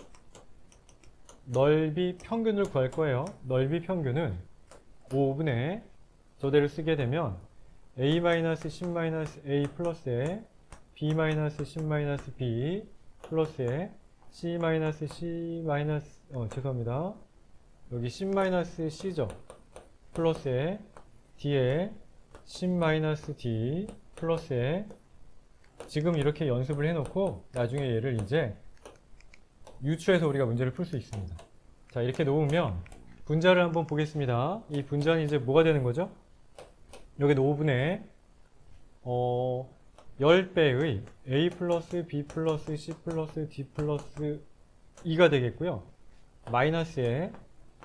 평균을 구할 거예요. 넓이 평균은 5분의 저대로 쓰게 되면 A-10-A 플러스에 B-10-B 플러스에 C-C 죄송합니다. 여기 C-C죠. 플러스에 D에 C-D 플러스에 지금 이렇게 연습을 해놓고 나중에 얘를 이제 유추해서 우리가 문제를 풀 수 있습니다. 자, 이렇게 놓으면 분자를 한번 보겠습니다. 이 분자는 이제 뭐가 되는 거죠? 여기 5분의 10배의 A 플러스 B 플러스 C 플러스 D 플러스 2가 되겠고요. 마이너스에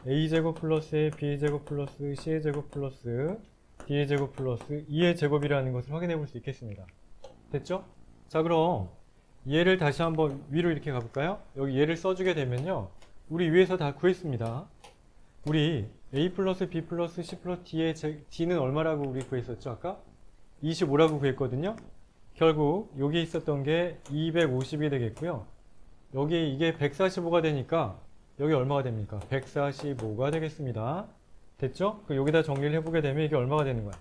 A제곱 플러스에 B제곱 플러스 C제곱 플러스 d의 제곱 플러스 2의 제곱이라는 것을 확인해 볼 수 있겠습니다. 됐죠? 자, 그럼 얘를 다시 한번 위로 이렇게 가볼까요? 여기 얘를 써주게 되면요, 우리 위에서 다 구했습니다. 우리 a 플러스 b 플러스 c 플러스 d는 얼마라고 우리 구했었죠? 아까 25라고 구했거든요. 결국 여기 있었던 게 250이 되겠고요. 여기 이게 145가 되니까 여기 얼마가 됩니까? 145가 되겠습니다. 됐죠? 여기다 정리를 해보게 되면 이게 얼마가 되는 거야?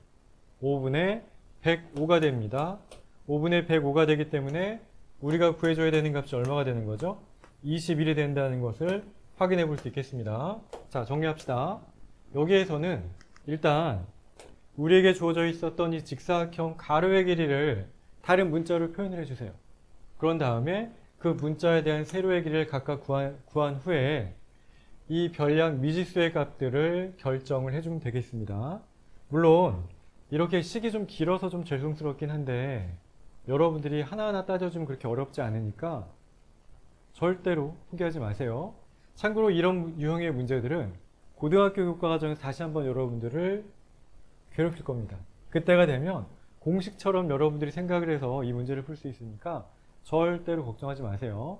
5분의 105가 됩니다. 5분의 105가 되기 때문에 우리가 구해줘야 되는 값이 얼마가 되는 거죠? 21이 된다는 것을 확인해 볼 수 있겠습니다. 자, 정리합시다. 여기에서는 일단 우리에게 주어져 있었던 이 직사각형 가로의 길이를 다른 문자로 표현을 해주세요. 그런 다음에 그 문자에 대한 세로의 길이를 각각 구한 후에 이 별량 미지수의 값들을 결정을 해주면 되겠습니다. 물론 이렇게 식이 좀 길어서 좀 죄송스럽긴 한데 여러분들이 하나하나 따져주면 그렇게 어렵지 않으니까 절대로 포기하지 마세요. 참고로 이런 유형의 문제들은 고등학교 교과과정에서 다시 한번 여러분들을 괴롭힐 겁니다. 그때가 되면 공식처럼 여러분들이 생각을 해서 이 문제를 풀 수 있으니까 절대로 걱정하지 마세요.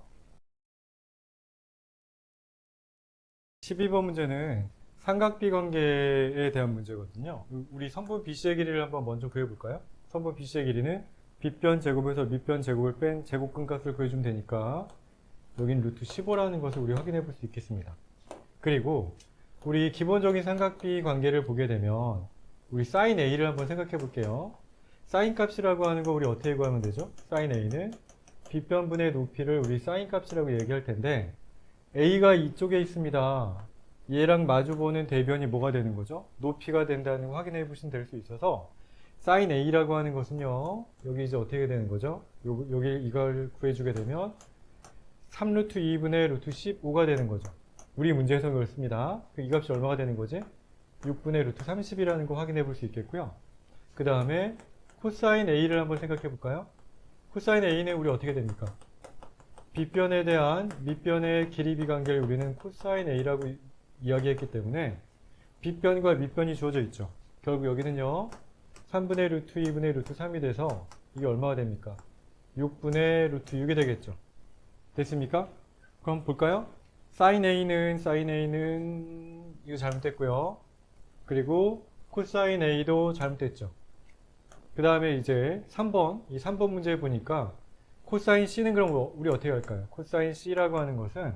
12번 문제는 삼각비 관계에 대한 문제거든요. 우리 선분 BC의 길이를 한번 먼저 구해볼까요? 선분 BC의 길이는 빗변 제곱에서 밑변 제곱을 뺀 제곱근 값을 구해주면 되니까 여긴 루트 15라는 것을 우리 확인해 볼 수 있겠습니다. 그리고 우리 기본적인 삼각비 관계를 보게 되면 우리 sin A를 한번 생각해 볼게요. sin 값이라고 하는 거 우리 어떻게 구하면 되죠? sin A는 빗변분의 높이를 우리 sin 값이라고 얘기할 텐데 A가 이쪽에 있습니다. 얘랑 마주보는 대변이 뭐가 되는 거죠? 높이가 된다는 거 확인해 보시면 될 수 있어서 sin A라고 하는 것은요, 여기 이제 어떻게 되는 거죠? 여기 이걸 구해주게 되면 3루트 2분의 루트 15가 되는 거죠. 우리 문제에서 그렇습니다. 이 값이 얼마가 되는 거지? 6분의 루트 30이라는 거 확인해 볼 수 있겠고요. 그 다음에 코사인 A를 한번 생각해 볼까요? 코사인 A는 우리 어떻게 됩니까? 빗변에 대한 밑변의 길이 비관계를 우리는 코사인 A라고 이야기했기 때문에 빗변과 밑변이 주어져 있죠. 결국 여기는요, 3분의 루트 2분의 루트 3이 돼서 이게 얼마가 됩니까? 6분의 루트 6이 되겠죠. 됐습니까? 그럼 볼까요? sin A는 이거 잘못됐고요. 그리고 코사인 A도 잘못됐죠. 그 다음에 이제 3번, 이 3번 문제 보니까 코사인 C는 그럼 우리 어떻게 할까요? 코사인 C라고 하는 것은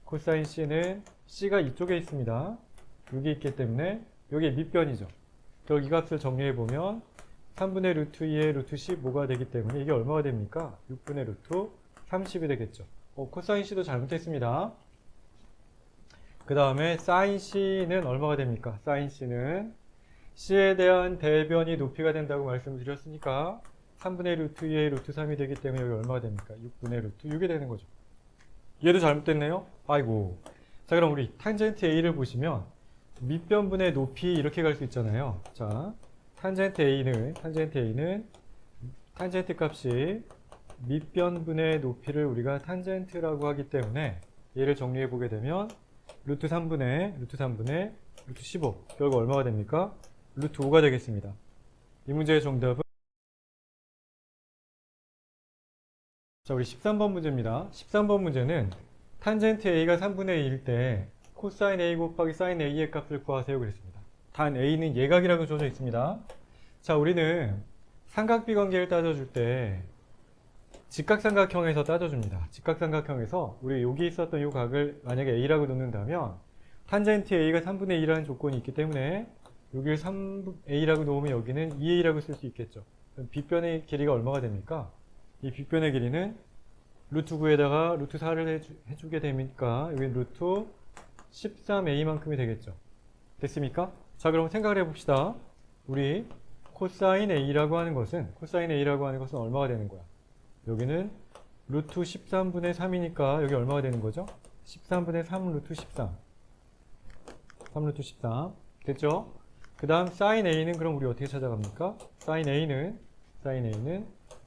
코사인 C는 C가 이쪽에 있습니다. 여기 있기 때문에 여기 밑변이죠. 결국 이 값을 정리해 보면 3분의 루트 2의 루트 15가 되기 때문에 이게 얼마가 됩니까? 6분의 루트 30이 되겠죠. 코사인 C도 잘못했습니다. 그 다음에 사인 C는 얼마가 됩니까? 사인 C는 C에 대한 대변이 높이가 된다고 말씀드렸으니까 3분의 루트 2의 루트 3이 되기 때문에 여기 얼마가 됩니까? 6분의 루트 6이 되는 거죠. 얘도 잘못됐네요? 아이고. 자, 그럼 우리 탄젠트 A를 보시면 밑변분의 높이 이렇게 갈 수 있잖아요. 자, 탄젠트 A는 탄젠트 값이 밑변분의 높이를 우리가 탄젠트라고 하기 때문에 얘를 정리해 보게 되면 루트 3분의 루트 15, 결국 얼마가 됩니까? 루트 5가 되겠습니다. 이 문제의 정답은, 자, 우리 13번 문제입니다. 13번 문제는 탄젠트 A가 3분의 2일 때 코사인 A 곱하기 사인 A의 값을 구하세요 그랬습니다. 단 A는 예각이라고 주어져 있습니다. 자, 우리는 삼각비 관계를 따져줄 때 직각삼각형에서 따져줍니다. 직각삼각형에서 우리 여기 있었던 이 각을 만약에 A라고 놓는다면 탄젠트 A가 3분의 2라는 조건이 있기 때문에 여기를 3A라고 놓으면 여기는 2A라고 쓸 수 있겠죠. 그럼 빗변의 길이가 얼마가 됩니까? 이 빗변의 길이는 루트 9에다가 루트 4를 해주게 되니까 여기 루트 13A만큼이 되겠죠. 됐습니까? 자, 그럼 생각을 해봅시다. 우리 코사인 A라고 하는 것은 얼마가 되는 거야? 여기는 루트 13분의 3이니까 여기 얼마가 되는 거죠? 13분의 3 루트 13. 3 루트 13. 됐죠? 그 다음 sin A는 그럼 우리 어떻게 찾아갑니까? sin A는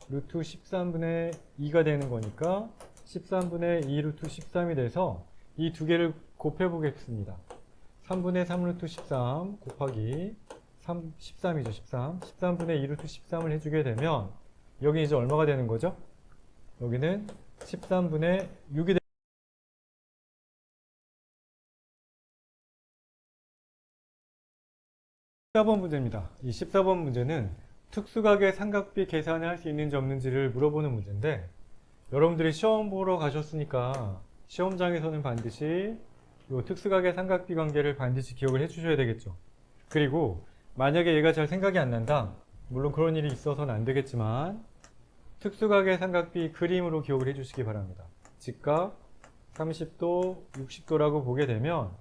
루트 13분의 2가 되는 거니까 13분의 2 루트 13이 돼서 이 두 개를 곱해 보겠습니다. 3분의 3 루트 13 곱하기 13이죠. 13. 13분의 2 루트 13을 해주게 되면 여기 이제 얼마가 되는 거죠? 여기는 13분의 6이 되는 14번 문제입니다. 이 14번 문제는 특수각의 삼각비 계산을 할 수 있는지 없는지를 물어보는 문제인데 여러분들이 시험 보러 가셨으니까 시험장에서는 반드시 이 특수각의 삼각비 관계를 반드시 기억을 해 주셔야 되겠죠. 그리고 만약에 얘가 잘 생각이 안 난다. 물론 그런 일이 있어서는 안 되겠지만 특수각의 삼각비 그림으로 기억을 해 주시기 바랍니다. 직각 30도, 60도라고 보게 되면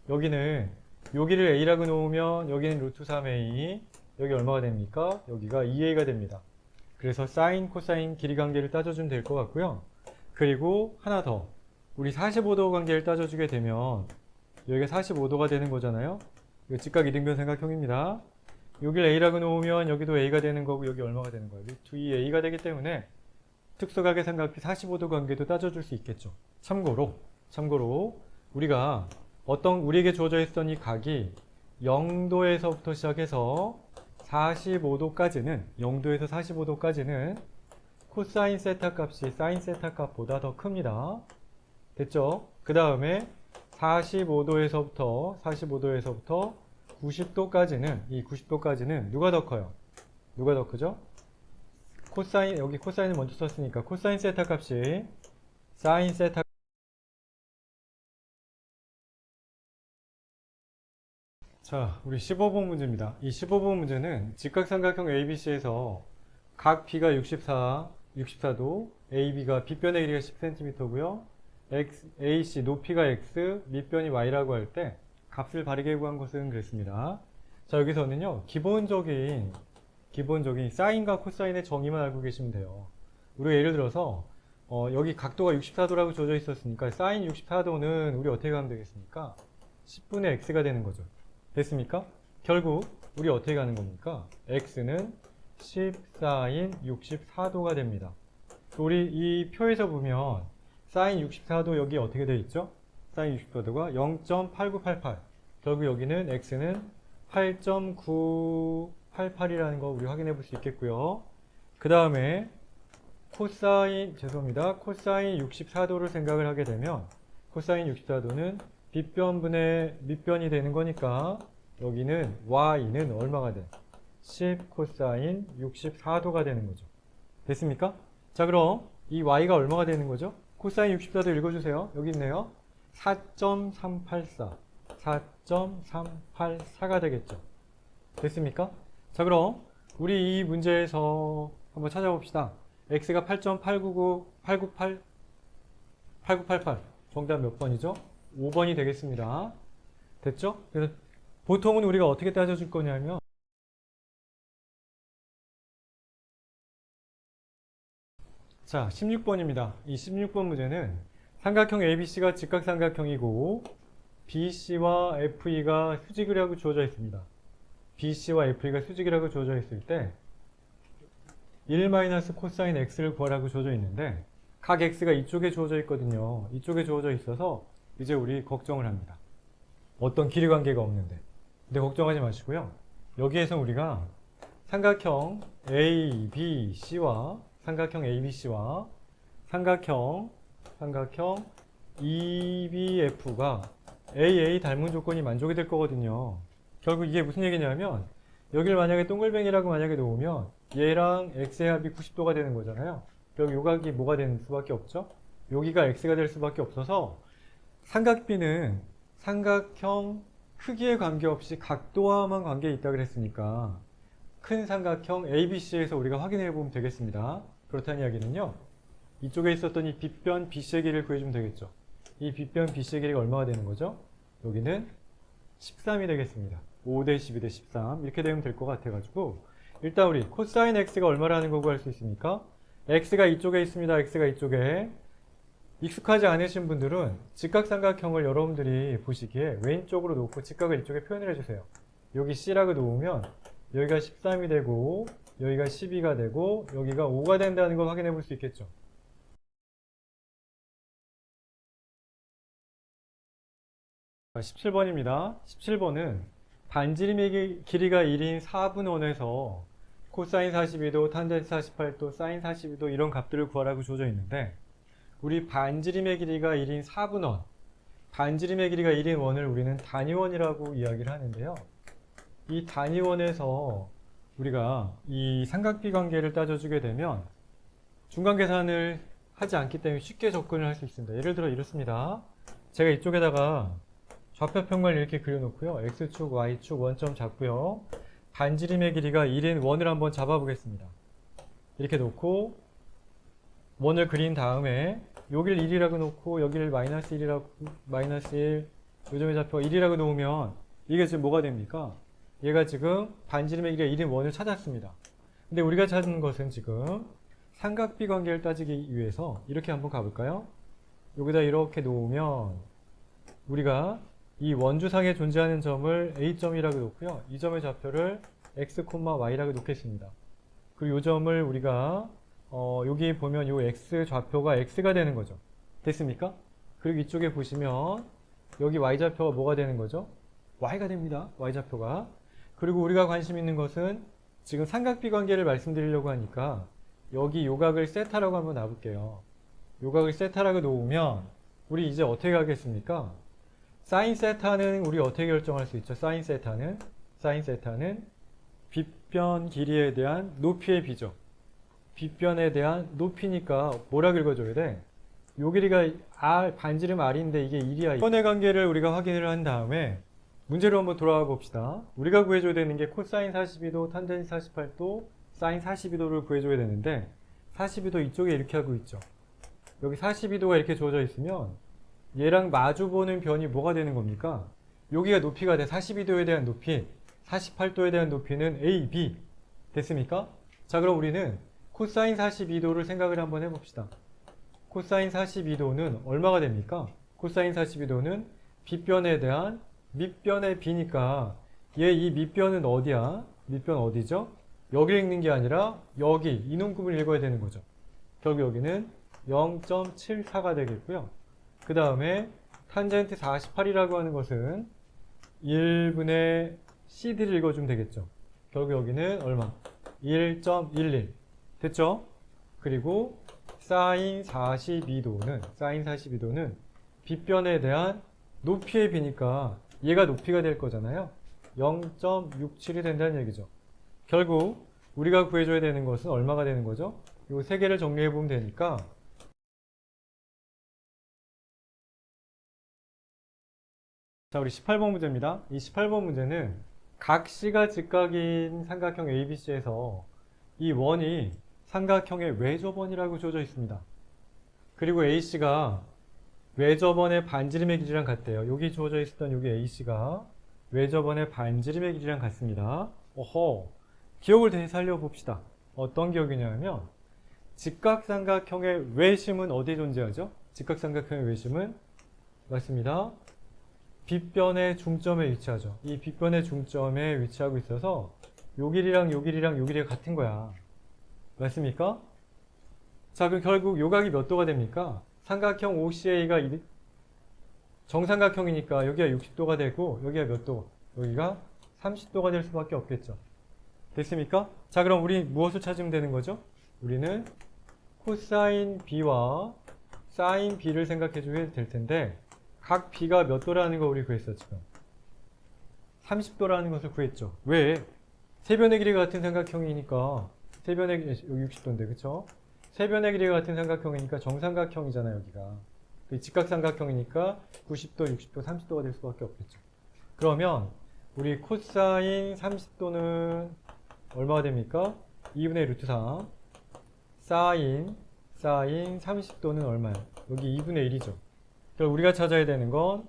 여기는 여기를 A라고 놓으면 여기는 루트 3A, 여기 얼마가 됩니까? 여기가 2A가 됩니다. 그래서 사인, 코사인 길이 관계를 따져주면 될 것 같고요. 그리고 하나 더, 우리 45도 관계를 따져주게 되면 여기가 45도가 되는 거잖아요. 이거 직각 이등변 삼각형입니다. 여기를 A라고 놓으면 여기도 A가 되는 거고 여기 얼마가 되는 거예요? 루트 2A가 되기 때문에 특수각의 삼각비 45도 관계도 따져줄 수 있겠죠. 참고로 우리가 우리에게 주어져 있던 이 각이 0도에서부터 시작해서 45도까지는 0도에서 45도까지는 코사인 세타 값이 사인 세타 값보다 더 큽니다. 됐죠? 그 다음에 45도에서부터 90도까지는 이 90도까지는 누가 더 커요? 누가 더 크죠? 코사인, 여기 코사인을 먼저 썼으니까 코사인 세타 값이 사인 세타. 자, 우리 15번 문제입니다. 이 15번 문제는 직각삼각형 ABC에서 각 B가 64도, AB가 B변의 길이가 10cm고요. AC 높이가 X, 밑변이 Y라고 할 때 값을 바르게 구한 것은 그랬습니다. 자, 여기서는요, 기본적인 사인과 코사인의 정의만 알고 계시면 돼요. 우리가 예를 들어서 여기 각도가 64도라고 주어져 있었으니까 사인 64도는 우리 어떻게 하면 되겠습니까? 10분의 X가 되는 거죠. 됐습니까? 결국 우리 어떻게 가는 겁니까? X는 10사인 64도가 됩니다. 우리 이 표에서 보면 사인 64도 여기 어떻게 되어 있죠? 사인 64도가 0.8988. 결국 여기는 X는 8.988이라는 거 우리 확인해 볼 수 있겠고요. 그 다음에 코사인 64도를 생각을 하게 되면 코사인 64도는 빗변분의 밑변이 되는 거니까 여기는 Y는 얼마가 돼? 10 코사인 64도가 되는 거죠. 됐습니까? 자, 그럼 이 Y가 얼마가 되는 거죠? 코사인 64도 읽어주세요. 여기 있네요. 4.384가 되겠죠. 됐습니까? 자, 그럼 우리 이 문제에서 한번 찾아봅시다. X가 8.8988 정답 몇 번이죠? 5번이 되겠습니다. 됐죠? 그래서 보통은 우리가 어떻게 따져줄 거냐면 자, 16번입니다. 이 16번 문제는 삼각형 ABC가 직각삼각형이고 BC와 FE가 수직이라고 주어져 있습니다. BC와 FE가 수직이라고 주어져 있을 때 1 코사인 X를 구하라고 주어져 있는데 각 X가 이쪽에 주어져 있거든요. 이쪽에 주어져 있어서 이제 우리 걱정을 합니다. 어떤 길이 관계가 없는데. 근데 걱정하지 마시고요. 여기에서 우리가 삼각형 ABC와 삼각형 EBF가 AA 닮은 조건이 만족이 될 거거든요. 결국 이게 무슨 얘기냐면 여기를 만약에 동글뱅이라고 만약에 놓으면 얘랑 X의 합이 90도가 되는 거잖아요. 결국 요 각이 뭐가 되는 수밖에 없죠? 여기가 X가 될 수밖에 없어서 삼각비는 삼각형 크기에 관계없이 각도와만 관계에 있다고 그랬으니까 큰 삼각형 ABC에서 우리가 확인해 보면 되겠습니다. 그렇다는 이야기는요. 이쪽에 있었던 이 빗변 BC의 길이를 구해주면 되겠죠. 이 빗변 BC의 길이가 얼마가 되는 거죠? 여기는 13이 되겠습니다. 5 대 12 대 13 이렇게 되면 될 것 같아가지고 일단 우리 코사인 X가 얼마라는 거 구할 수 있습니까? X가 이쪽에 있습니다. X가 이쪽에. 익숙하지 않으신 분들은 직각삼각형을 여러분들이 보시기에 왼쪽으로 놓고 직각을 이쪽에 표현을 해주세요. 여기 C라고 놓으면 여기가 13이 되고 여기가 12가 되고 여기가 5가 된다는 걸 확인해 볼 수 있겠죠. 17번입니다. 17번은 반지름의 길이가 1인 4분 원에서 코사인 42도, 탄젠트 48도, 사인 42도 이런 값들을 구하라고 주어져 있는데 우리 반지름의 길이가 1인 4분 원, 반지름의 길이가 1인 원을 우리는 단위원이라고 이야기를 하는데요. 이 단위원에서 우리가 이 삼각비 관계를 따져주게 되면 중간계산을 하지 않기 때문에 쉽게 접근을 할 수 있습니다. 예를 들어 이렇습니다. 제가 이쪽에다가 좌표평면을 이렇게 그려놓고요. X축, Y축 원점 잡고요. 반지름의 길이가 1인 원을 한번 잡아보겠습니다. 이렇게 놓고 원을 그린 다음에 여기를 1이라고 놓고 여기를 마이너스 1이라고 마이너스 1 요점의 좌표가 1이라고 놓으면 이게 지금 뭐가 됩니까? 얘가 지금 반지름의 길이가 1인 원을 찾았습니다. 근데 우리가 찾은 것은 지금 삼각비 관계를 따지기 위해서 이렇게 한번 가볼까요? 여기다 이렇게 놓으면 우리가 이 원주상에 존재하는 점을 A점이라고 놓고요. 이 점의 좌표를 X, Y라고 놓겠습니다. 그리고 이 점을 우리가 여기 보면 이 X 좌표가 X가 되는 거죠. 됐습니까? 그리고 이쪽에 보시면 여기 Y 좌표가 뭐가 되는 거죠? Y가 됩니다. Y 좌표가. 그리고 우리가 관심 있는 것은 지금 삼각비 관계를 말씀드리려고 하니까 여기 요각을 세타라고 한번 놔볼게요. 요각을 세타라고 놓으면 우리 이제 어떻게 하겠습니까? 사인 세타는 우리 어떻게 결정할 수 있죠? 사인 세타는 빗변 길이에 대한 높이의 비죠. 빗변에 대한 높이니까 뭐라 긁어줘야 돼? 요 길이가 R, 반지름 R인데 이게 1이야. 이번의 관계를 우리가 확인을 한 다음에 문제로 한번 돌아가 봅시다. 우리가 구해줘야 되는 게 코사인 42도, 탄젠트 48도, 사인 42도를 구해줘야 되는데 42도 이쪽에 이렇게 하고 있죠. 여기 42도가 이렇게 주어져 있으면 얘랑 마주보는 변이 뭐가 되는 겁니까? 여기가 높이가 돼. 42도에 대한 높이, 48도에 대한 높이는 A, B. 됐습니까? 자, 그럼 우리는 코사인 42도를 생각을 한번 해봅시다. 코사인 42도는 얼마가 됩니까? 코사인 42도는 빗변에 대한 밑변의 B니까 얘 이 밑변은 어디야? 밑변 어디죠? 여기 읽는 게 아니라 여기 이놈급을 읽어야 되는 거죠. 결국 여기는 0.74가 되겠고요. 그 다음에 탄젠트 48이라고 하는 것은 1분의 CD를 읽어주면 되겠죠. 결국 여기는 얼마? 1.11 됐죠? 그리고 사인 42도는 빗변에 대한 높이의 비니까 얘가 높이가 될 거잖아요. 0.67이 된다는 얘기죠. 결국 우리가 구해줘야 되는 것은 얼마가 되는 거죠? 이 세 개를 정리해 보면 되니까 자, 우리 18번 문제입니다. 이 18번 문제는 각 C가 직각인 삼각형 ABC에서 이 원이 삼각형의 외접원이라고 주어져 있습니다. 그리고 AC가 외접원의 반지름의 길이랑 같대요. 여기 주어져 있었던 여기 AC가 외접원의 반지름의 길이랑 같습니다. 어허, 기억을 다시 살려봅시다. 어떤 기억이냐면 직각삼각형의 외심은 어디에 존재하죠? 직각삼각형의 외심은 맞습니다. 빗변의 중점에 위치하죠. 이 빗변의 중점에 위치하고 있어서 요 길이랑 요 길이랑 요 길이가 같은 거야. 맞습니까? 자, 그럼 결국 요각이 몇 도가 됩니까? 삼각형 OCA가 정삼각형이니까 여기가 60도가 되고 여기가 몇 도? 여기가 30도가 될 수밖에 없겠죠. 됐습니까? 자, 그럼 우리 무엇을 찾으면 되는 거죠? 우리는 코사인 B와 사인 B를 생각해 주게 될 텐데 각 B가 몇 도라는 거 우리 구했어 지금. 30도라는 것을 구했죠. 왜? 세변의 길이가 같은 삼각형이니까 세변의 길이 여기 60도인데 그쵸? 세변의 길이가 같은 삼각형이니까 정삼각형이잖아요 여기가. 직각삼각형이니까 90도, 60도, 30도가 될 수밖에 없겠죠. 그러면 우리 코사인 30도는 얼마가 됩니까? 2분의 루트 3 사인 30도는 얼마예요? 여기 2분의 1이죠. 그럼 우리가 찾아야 되는 건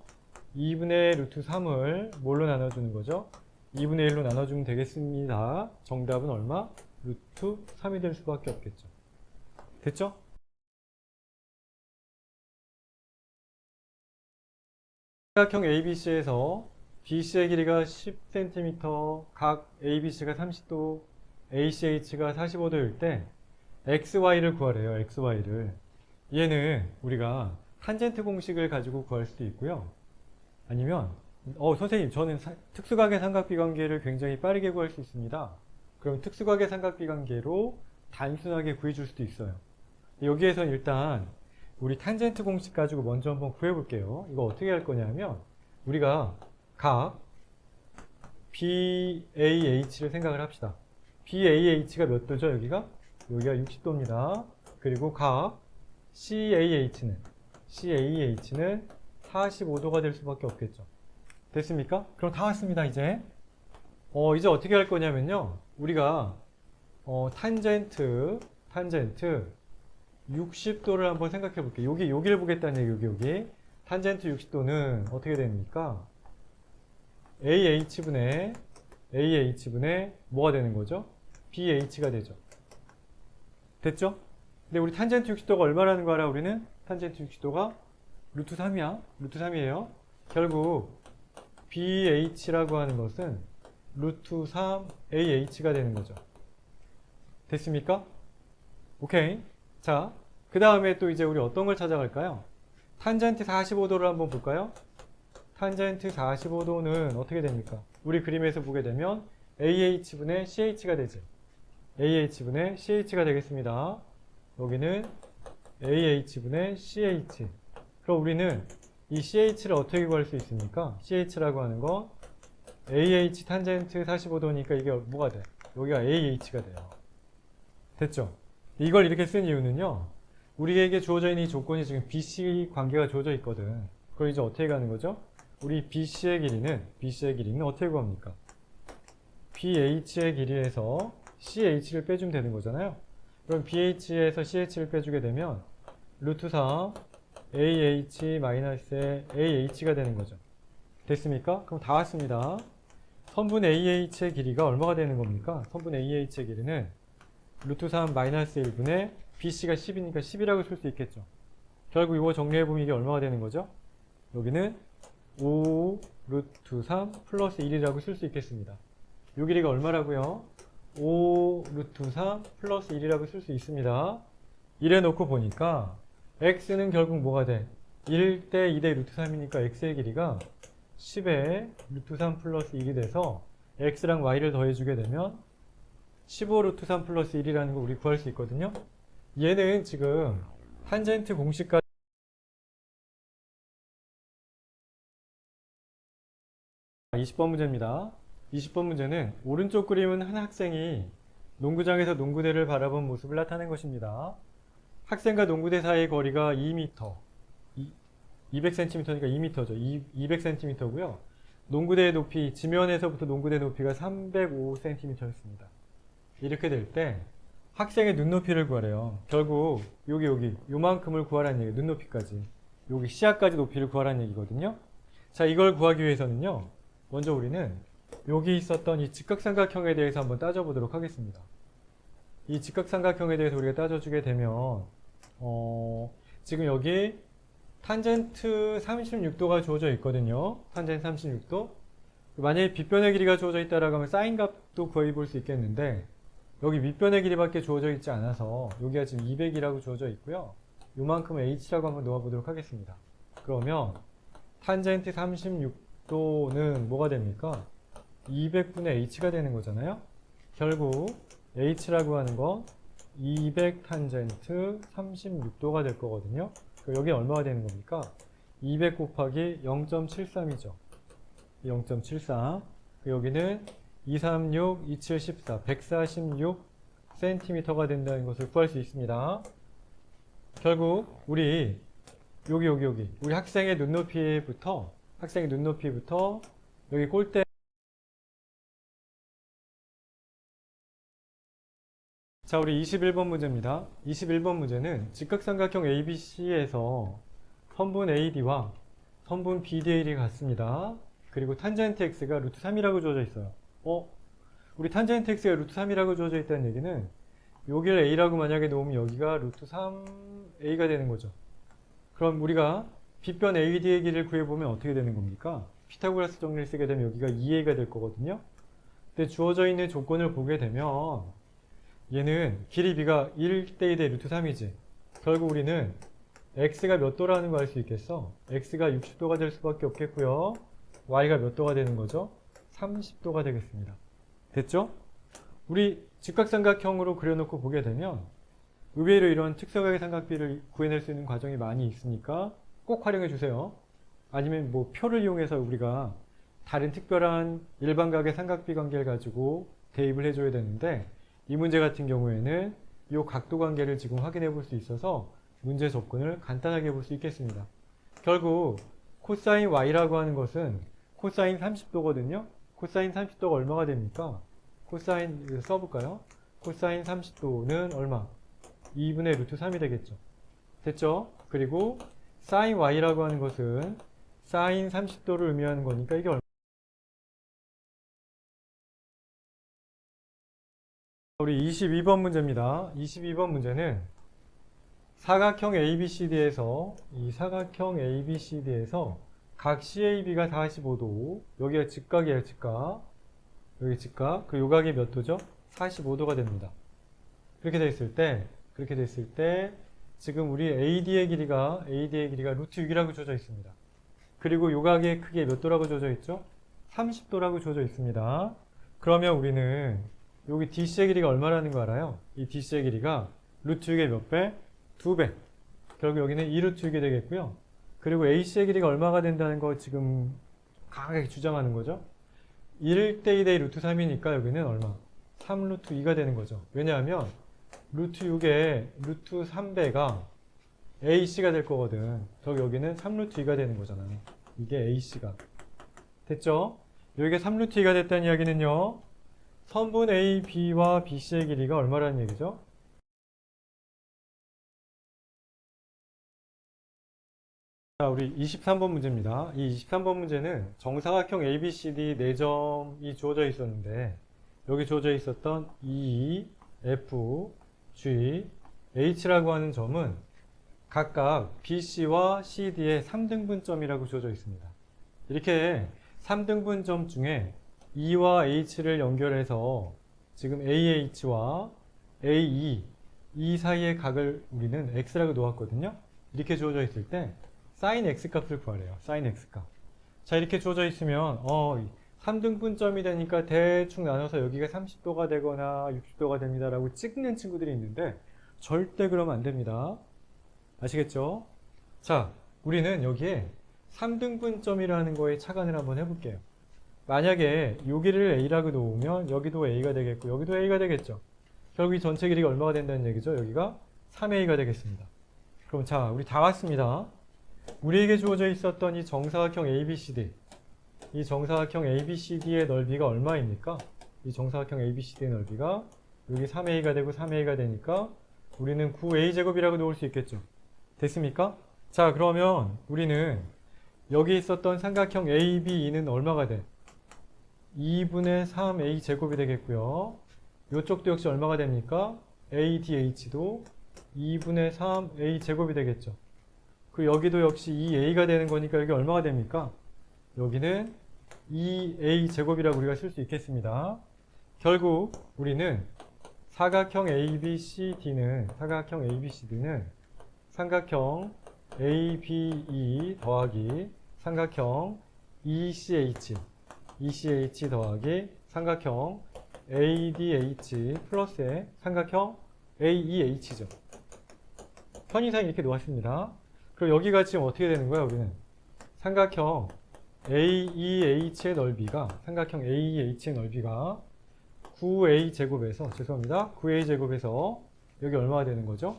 2분의 루트 3을 뭘로 나눠주는 거죠? 2분의 1로 나눠주면 되겠습니다. 정답은 얼마? 루트 3이 될 수밖에 없겠죠. 됐죠? 삼각형 ABC에서 BC의 길이가 10cm, 각 ABC가 30도, ACH가 45도일 때 XY를 구하래요. XY를. 얘는 우리가 탄젠트 공식을 가지고 구할 수도 있고요. 아니면 선생님, 저는 특수각의 삼각비관계를 굉장히 빠르게 구할 수 있습니다. 그럼 특수각의 삼각비관계로 단순하게 구해줄 수도 있어요. 여기에선 일단 우리 탄젠트 공식 가지고 먼저 한번 구해볼게요. 이거 어떻게 할 거냐면 우리가 각 BAH를 생각을 합시다. BAH가 몇 도죠? 여기가 60도입니다. 그리고 각 CAH는 45도가 될 수밖에 없겠죠. 됐습니까? 그럼 다 왔습니다, 이제. 이제 어떻게 할 거냐면요. 우리가 탄젠트 60도를 한번 생각해 볼게요. 여기를 보겠다는 얘기, 여기. 탄젠트 60도는 어떻게 됩니까? AH분의 뭐가 되는 거죠? BH가 되죠. 됐죠? 근데 우리 탄젠트 60도가 얼마라는 거 알아, 우리는? 탄젠트 60도가 루트 3이야. 루트 3이에요. 결국 BH라고 하는 것은 루트 3AH가 되는 거죠. 됐습니까? 오케이. 자, 그 다음에 또 이제 우리 어떤 걸 찾아갈까요? 탄젠트 45도를 한번 볼까요? 탄젠트 45도는 어떻게 됩니까? 우리 그림에서 보게 되면 AH분의 CH가 되지. AH분의 CH가 되겠습니다. 여기는 AH분의 CH. 그럼 우리는 이 CH를 어떻게 구할 수 있습니까? CH라고 하는 거 AH 탄젠트 45도니까 이게 뭐가 돼? 여기가 AH가 돼요. 됐죠? 이걸 이렇게 쓴 이유는요. 우리에게 주어져 있는 이 조건이 지금 BC 관계가 주어져 있거든. 그걸 이제 어떻게 가는 거죠? 우리 BC의 길이는 어떻게 구합니까? BH의 길이에서 CH를 빼주면 되는 거잖아요. 그럼 BH에서 CH를 빼주게 되면 루트 4 AH 마이너스의 AH가 되는 거죠. 됐습니까? 그럼 다 왔습니다. 선분 AH의 길이가 얼마가 되는 겁니까? 선분 AH의 길이는 루트 3 마이너스 1분의 BC가 10이니까 10이라고 쓸 수 있겠죠. 결국 이거 정리해보면 이게 얼마가 되는 거죠? 여기는 5 루트 3 플러스 1이라고 쓸 수 있겠습니다. 요 길이가 얼마라고요? 5 루트 3 플러스 1이라고 쓸 수 있습니다. 이래 놓고 보니까 x는 결국 뭐가 돼? 1대 2대 루트 3이니까 x의 길이가 10의 루트 3 플러스 1이 돼서 x랑 y를 더해주게 되면 15 루트 3 플러스 1이라는 거 우리 구할 수 있거든요. 얘는 지금 탄젠트 공식까지 20번 문제입니다. 20번 문제는 오른쪽 그림은 한 학생이 농구장에서 농구대를 바라본 모습을 나타낸 것입니다. 학생과 농구대 사이의 거리가 2m, 200cm니까 2m죠. 200cm고요. 농구대의 높이, 지면에서부터 농구대 높이가 305cm였습니다. 이렇게 될 때 학생의 눈높이를 구하래요. 결국 여기 요만큼을 구하라는 얘기예요. 눈높이까지. 여기 시야까지 높이를 구하라는 얘기거든요. 자, 이걸 구하기 위해서는요. 먼저 우리는 여기 있었던 이 직각삼각형에 대해서 한번 따져보도록 하겠습니다. 이 직각삼각형에 대해서 우리가 따져주게 되면 지금 여기 탄젠트 36도가 주어져 있거든요. 탄젠트 36도. 만약에 빗변의 길이가 주어져 있다라고 하면 사인 값도 구해볼 수 있겠는데 여기 밑변의 길이밖에 주어져 있지 않아서 여기가 지금 200이라고 주어져 있고요. 요만큼 h라고 한번 놓아보도록 하겠습니다. 그러면 탄젠트 36도는 뭐가 됩니까? 200분의 h가 되는 거잖아요. 결국 h라고 하는 건 200 탄젠트 36도가 될 거거든요. 여기 얼마가 되는 겁니까? 200 곱하기 0.73이죠. 0.73. 여기는 236, 27, 14, 146cm가 된다는 것을 구할 수 있습니다. 결국 우리 여기 우리 학생의 눈높이부터 여기 골대 자, 우리 21번 문제입니다. 21번 문제는 직각삼각형 ABC에서 선분 AD와 선분 BDA를 같습니다. 그리고 탄젠트 X가 루트 3이라고 주어져 있어요. 우리 탄젠트 X가 루트 3이라고 주어져 있다는 얘기는 여기를 A라고 만약에 놓으면 여기가 루트 3A가 되는 거죠. 그럼 우리가 빗변 AD의 길이를 구해보면 어떻게 되는 겁니까? 피타고라스 정리를 쓰게 되면 여기가 2A가 될 거거든요. 근데 주어져 있는 조건을 보게 되면 얘는 길이 B가 1대 2대 루트 3이지. 결국 우리는 X가 몇 도라는 거 알 수 있겠어? X가 60도가 될 수밖에 없겠고요. y가 몇 도가 되는 거죠? 30도가 되겠습니다. 됐죠? 우리 직각삼각형으로 그려놓고 보게 되면 의외로 이런 특수각의 삼각비를 구해낼 수 있는 과정이 많이 있으니까 꼭 활용해 주세요. 아니면 뭐 표를 이용해서 우리가 다른 특별한 일반각의 삼각비 관계를 가지고 대입을 해줘야 되는데 이 문제 같은 경우에는 이 각도 관계를 지금 확인해 볼 수 있어서 문제 접근을 간단하게 볼 수 있겠습니다. 결국 코사인 y라고 하는 것은 코사인 30도거든요. 코사인 30도가 얼마가 됩니까? 코사인 써볼까요? 코사인 30도는 얼마? 2분의 루트 3이 되겠죠. 됐죠? 그리고 사인 y라고 하는 것은 사인 30도를 의미하는 거니까 이게 얼마? 우리 22번 문제입니다. 22번 문제는 사각형 ABCD에서 이 사각형 ABCD에서 각 CAB가 45도, 여기가 직각이에요, 직각. 여기 직각. 그 요각이 몇 도죠? 45도가 됩니다. 그렇게 됐을 때 지금 우리 AD의 길이가 루트 6이라고 주어져 있습니다. 그리고 요각의 크기 몇 도라고 주어져 있죠? 30도라고 주어져 있습니다. 그러면 우리는 여기 DC의 길이가 얼마라는 거 알아요? 이 DC의 길이가 루트 6의 몇 배? 2배. 결국 여기는 2루트 6이 되겠고요. 그리고 AC의 길이가 얼마가 된다는 거 지금 강하게 주장하는 거죠. 1대 2대 루트 3이니까 여기는 얼마? 3루트 2가 되는 거죠. 왜냐하면 루트 6의 루트 3배가 AC가 될 거거든. 여기는 3루트 2가 되는 거잖아요. 이게 AC가. 됐죠? 여기가 3루트 2가 됐다는 이야기는요. 선분 A, B와 BC의 길이가 얼마라는 얘기죠? 자, 우리 23번 문제입니다. 이 23번 문제는 정사각형 ABCD 4점이 주어져 있었는데 여기 주어져 있었던 E, F, G, H라고 하는 점은 각각 BC와 CD의 3등분점이라고 주어져 있습니다. 이렇게 3등분점 중에 E와 H를 연결해서 지금 AH와 AE 이 사이의 각을 우리는 X라고 놓았거든요. 이렇게 주어져 있을 때 sin X 값을 구하래요. sin X 값. 자, 이렇게 주어져 있으면 3등분점이 되니까 대충 나눠서 여기가 30도가 되거나 60도가 됩니다 라고 찍는 친구들이 있는데 절대 그러면 안 됩니다. 아시겠죠? 자, 우리는 여기에 3등분점이라는 거에 착안을 한번 해볼게요. 만약에 여기를 A라고 놓으면 여기도 A가 되겠고 여기도 A가 되겠죠. 결국 이 전체 길이가 얼마가 된다는 얘기죠? 여기가 3A가 되겠습니다. 그럼 자, 우리 다 왔습니다. 우리에게 주어져 있었던 이 정사각형 ABCD, 이 정사각형 ABCD의 넓이가 얼마입니까? 이 정사각형 ABCD의 넓이가 여기 3A가 되고 3A가 되니까 우리는 9A제곱이라고 놓을 수 있겠죠. 됐습니까? 자, 그러면 우리는 여기 있었던 삼각형 ABE는 얼마가 돼? 2분의 3A제곱이 되겠고요. 이쪽도 역시 얼마가 됩니까? ADH도 2분의 3A제곱이 되겠죠. 그 여기도 역시 2A가 되는 거니까 여기 얼마가 됩니까? 여기는 2A제곱이라고 우리가 쓸 수 있겠습니다. 결국 우리는 사각형 ABCD는 삼각형 ABE 더하기 삼각형 ECH 더하기 삼각형 ADH 플러스의 삼각형 AEH죠. 편의상 이렇게 놓았습니다. 그럼 여기가 지금 어떻게 되는 거야? 여기는 삼각형 AEH의 넓이가 9A제곱에서 9A제곱에서 여기 얼마가 되는 거죠?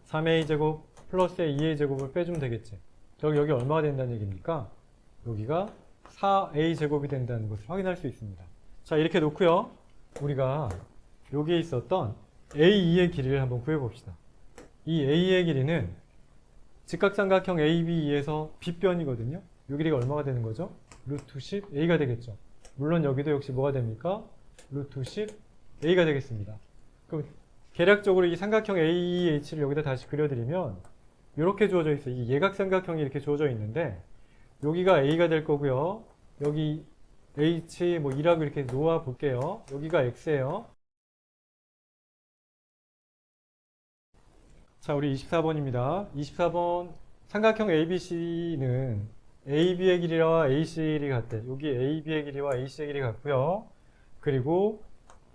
3A제곱 플러스의 2A제곱을 빼주면 되겠지. 여기 얼마가 된다는 얘기입니까? 여기가 4A제곱이 된다는 것을 확인할 수 있습니다. 자, 이렇게 놓고요. 우리가 여기에 있었던 AE의 길이를 한번 구해봅시다. 이 A의 길이는 직각삼각형 ABE에서 빗변이거든요. 이 길이가 얼마가 되는 거죠? 루트 10A가 되겠죠. 물론 여기도 역시 뭐가 됩니까? 루트 10A가 되겠습니다. 그럼 계략적으로 이 삼각형 AEH를 여기다 다시 그려드리면 이렇게 주어져 있어요. 이 예각삼각형이 이렇게 주어져 있는데 여기가 A가 될 거고요. 여기 H 뭐 2라고 이렇게 놓아 볼게요. 여기가 X예요. 자, 우리 24번입니다. 24번 삼각형 ABC는 AB의 길이와 AC의 길이 같대. 여기 AB의 길이와 AC의 길이 같고요. 그리고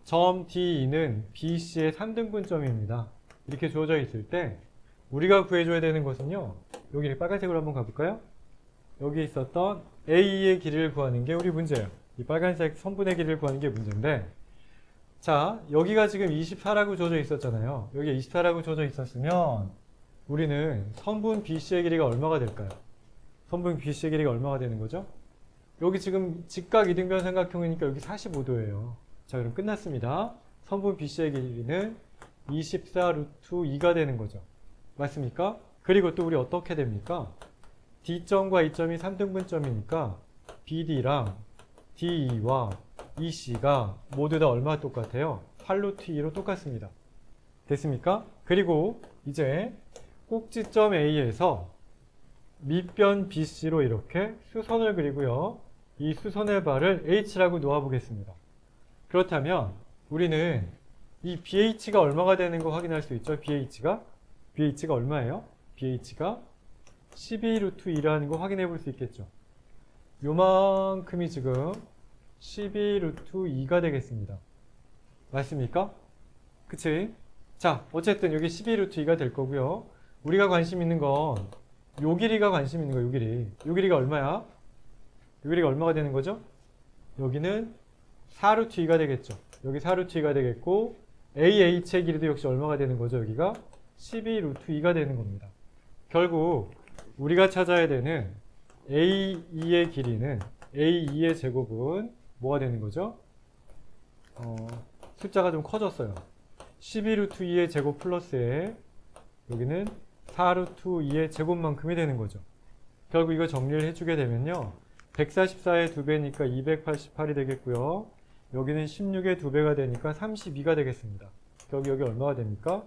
점 D는 BC의 3등분점입니다. 이렇게 주어져 있을 때 우리가 구해줘야 되는 것은요. 여기 빨간색으로 한번 가볼까요? 여기 있었던 A의 길이를 구하는 게 우리 문제예요. 이 빨간색 선분의 길이를 구하는 게 문제인데, 자, 여기가 지금 24라고 주어져 있었잖아요. 여기 24라고 주어져 있었으면 우리는 선분 BC의 길이가 얼마가 될까요? 선분 BC의 길이가 얼마가 되는 거죠? 여기 지금 직각 이등변 삼각형이니까 여기 45도예요. 자, 그럼 끝났습니다. 선분 BC의 길이는 24 루트 2가 되는 거죠. 맞습니까? 그리고 또 우리 어떻게 됩니까? D점과 E점이 3등분점이니까 BD랑 DE와 EC가 모두 다 얼마 똑같아요? 8루트 2로 똑같습니다. 됐습니까? 그리고 이제 꼭지점 A에서 밑변 BC로 이렇게 수선을 그리고요. 이 수선의 발을 H라고 놓아보겠습니다. 그렇다면 우리는 이 BH가 얼마가 되는 거 확인할 수 있죠? BH가 얼마예요? BH가 12루트 2라는 거 확인해 볼 수 있겠죠? 요만큼이 지금 12루트 2가 되겠습니다. 맞습니까? 그치? 자, 어쨌든 여기 12루트 2가 될 거고요. 우리가 관심 있는 건 요 길이가 관심 있는 거예요. 요 길이. 요 길이가 얼마야? 요 길이가 얼마가 되는 거죠? 여기는 4루트 2가 되겠죠. 여기 4루트 2가 되겠고 AH의 길이도 역시 얼마가 되는 거죠? 여기가 12루트 2가 되는 겁니다. 결국 우리가 찾아야 되는 A2의 길이는 A2의 제곱은 뭐가 되는 거죠? 숫자가 좀 커졌어요. 12루트 2의 제곱 플러스에 여기는 4루트 2의 제곱만큼이 되는 거죠. 결국 이거 정리를 해주게 되면요. 144의 2배니까 288이 되겠고요. 여기는 16의 2배가 되니까 32가 되겠습니다. 결국 여기 얼마가 됩니까?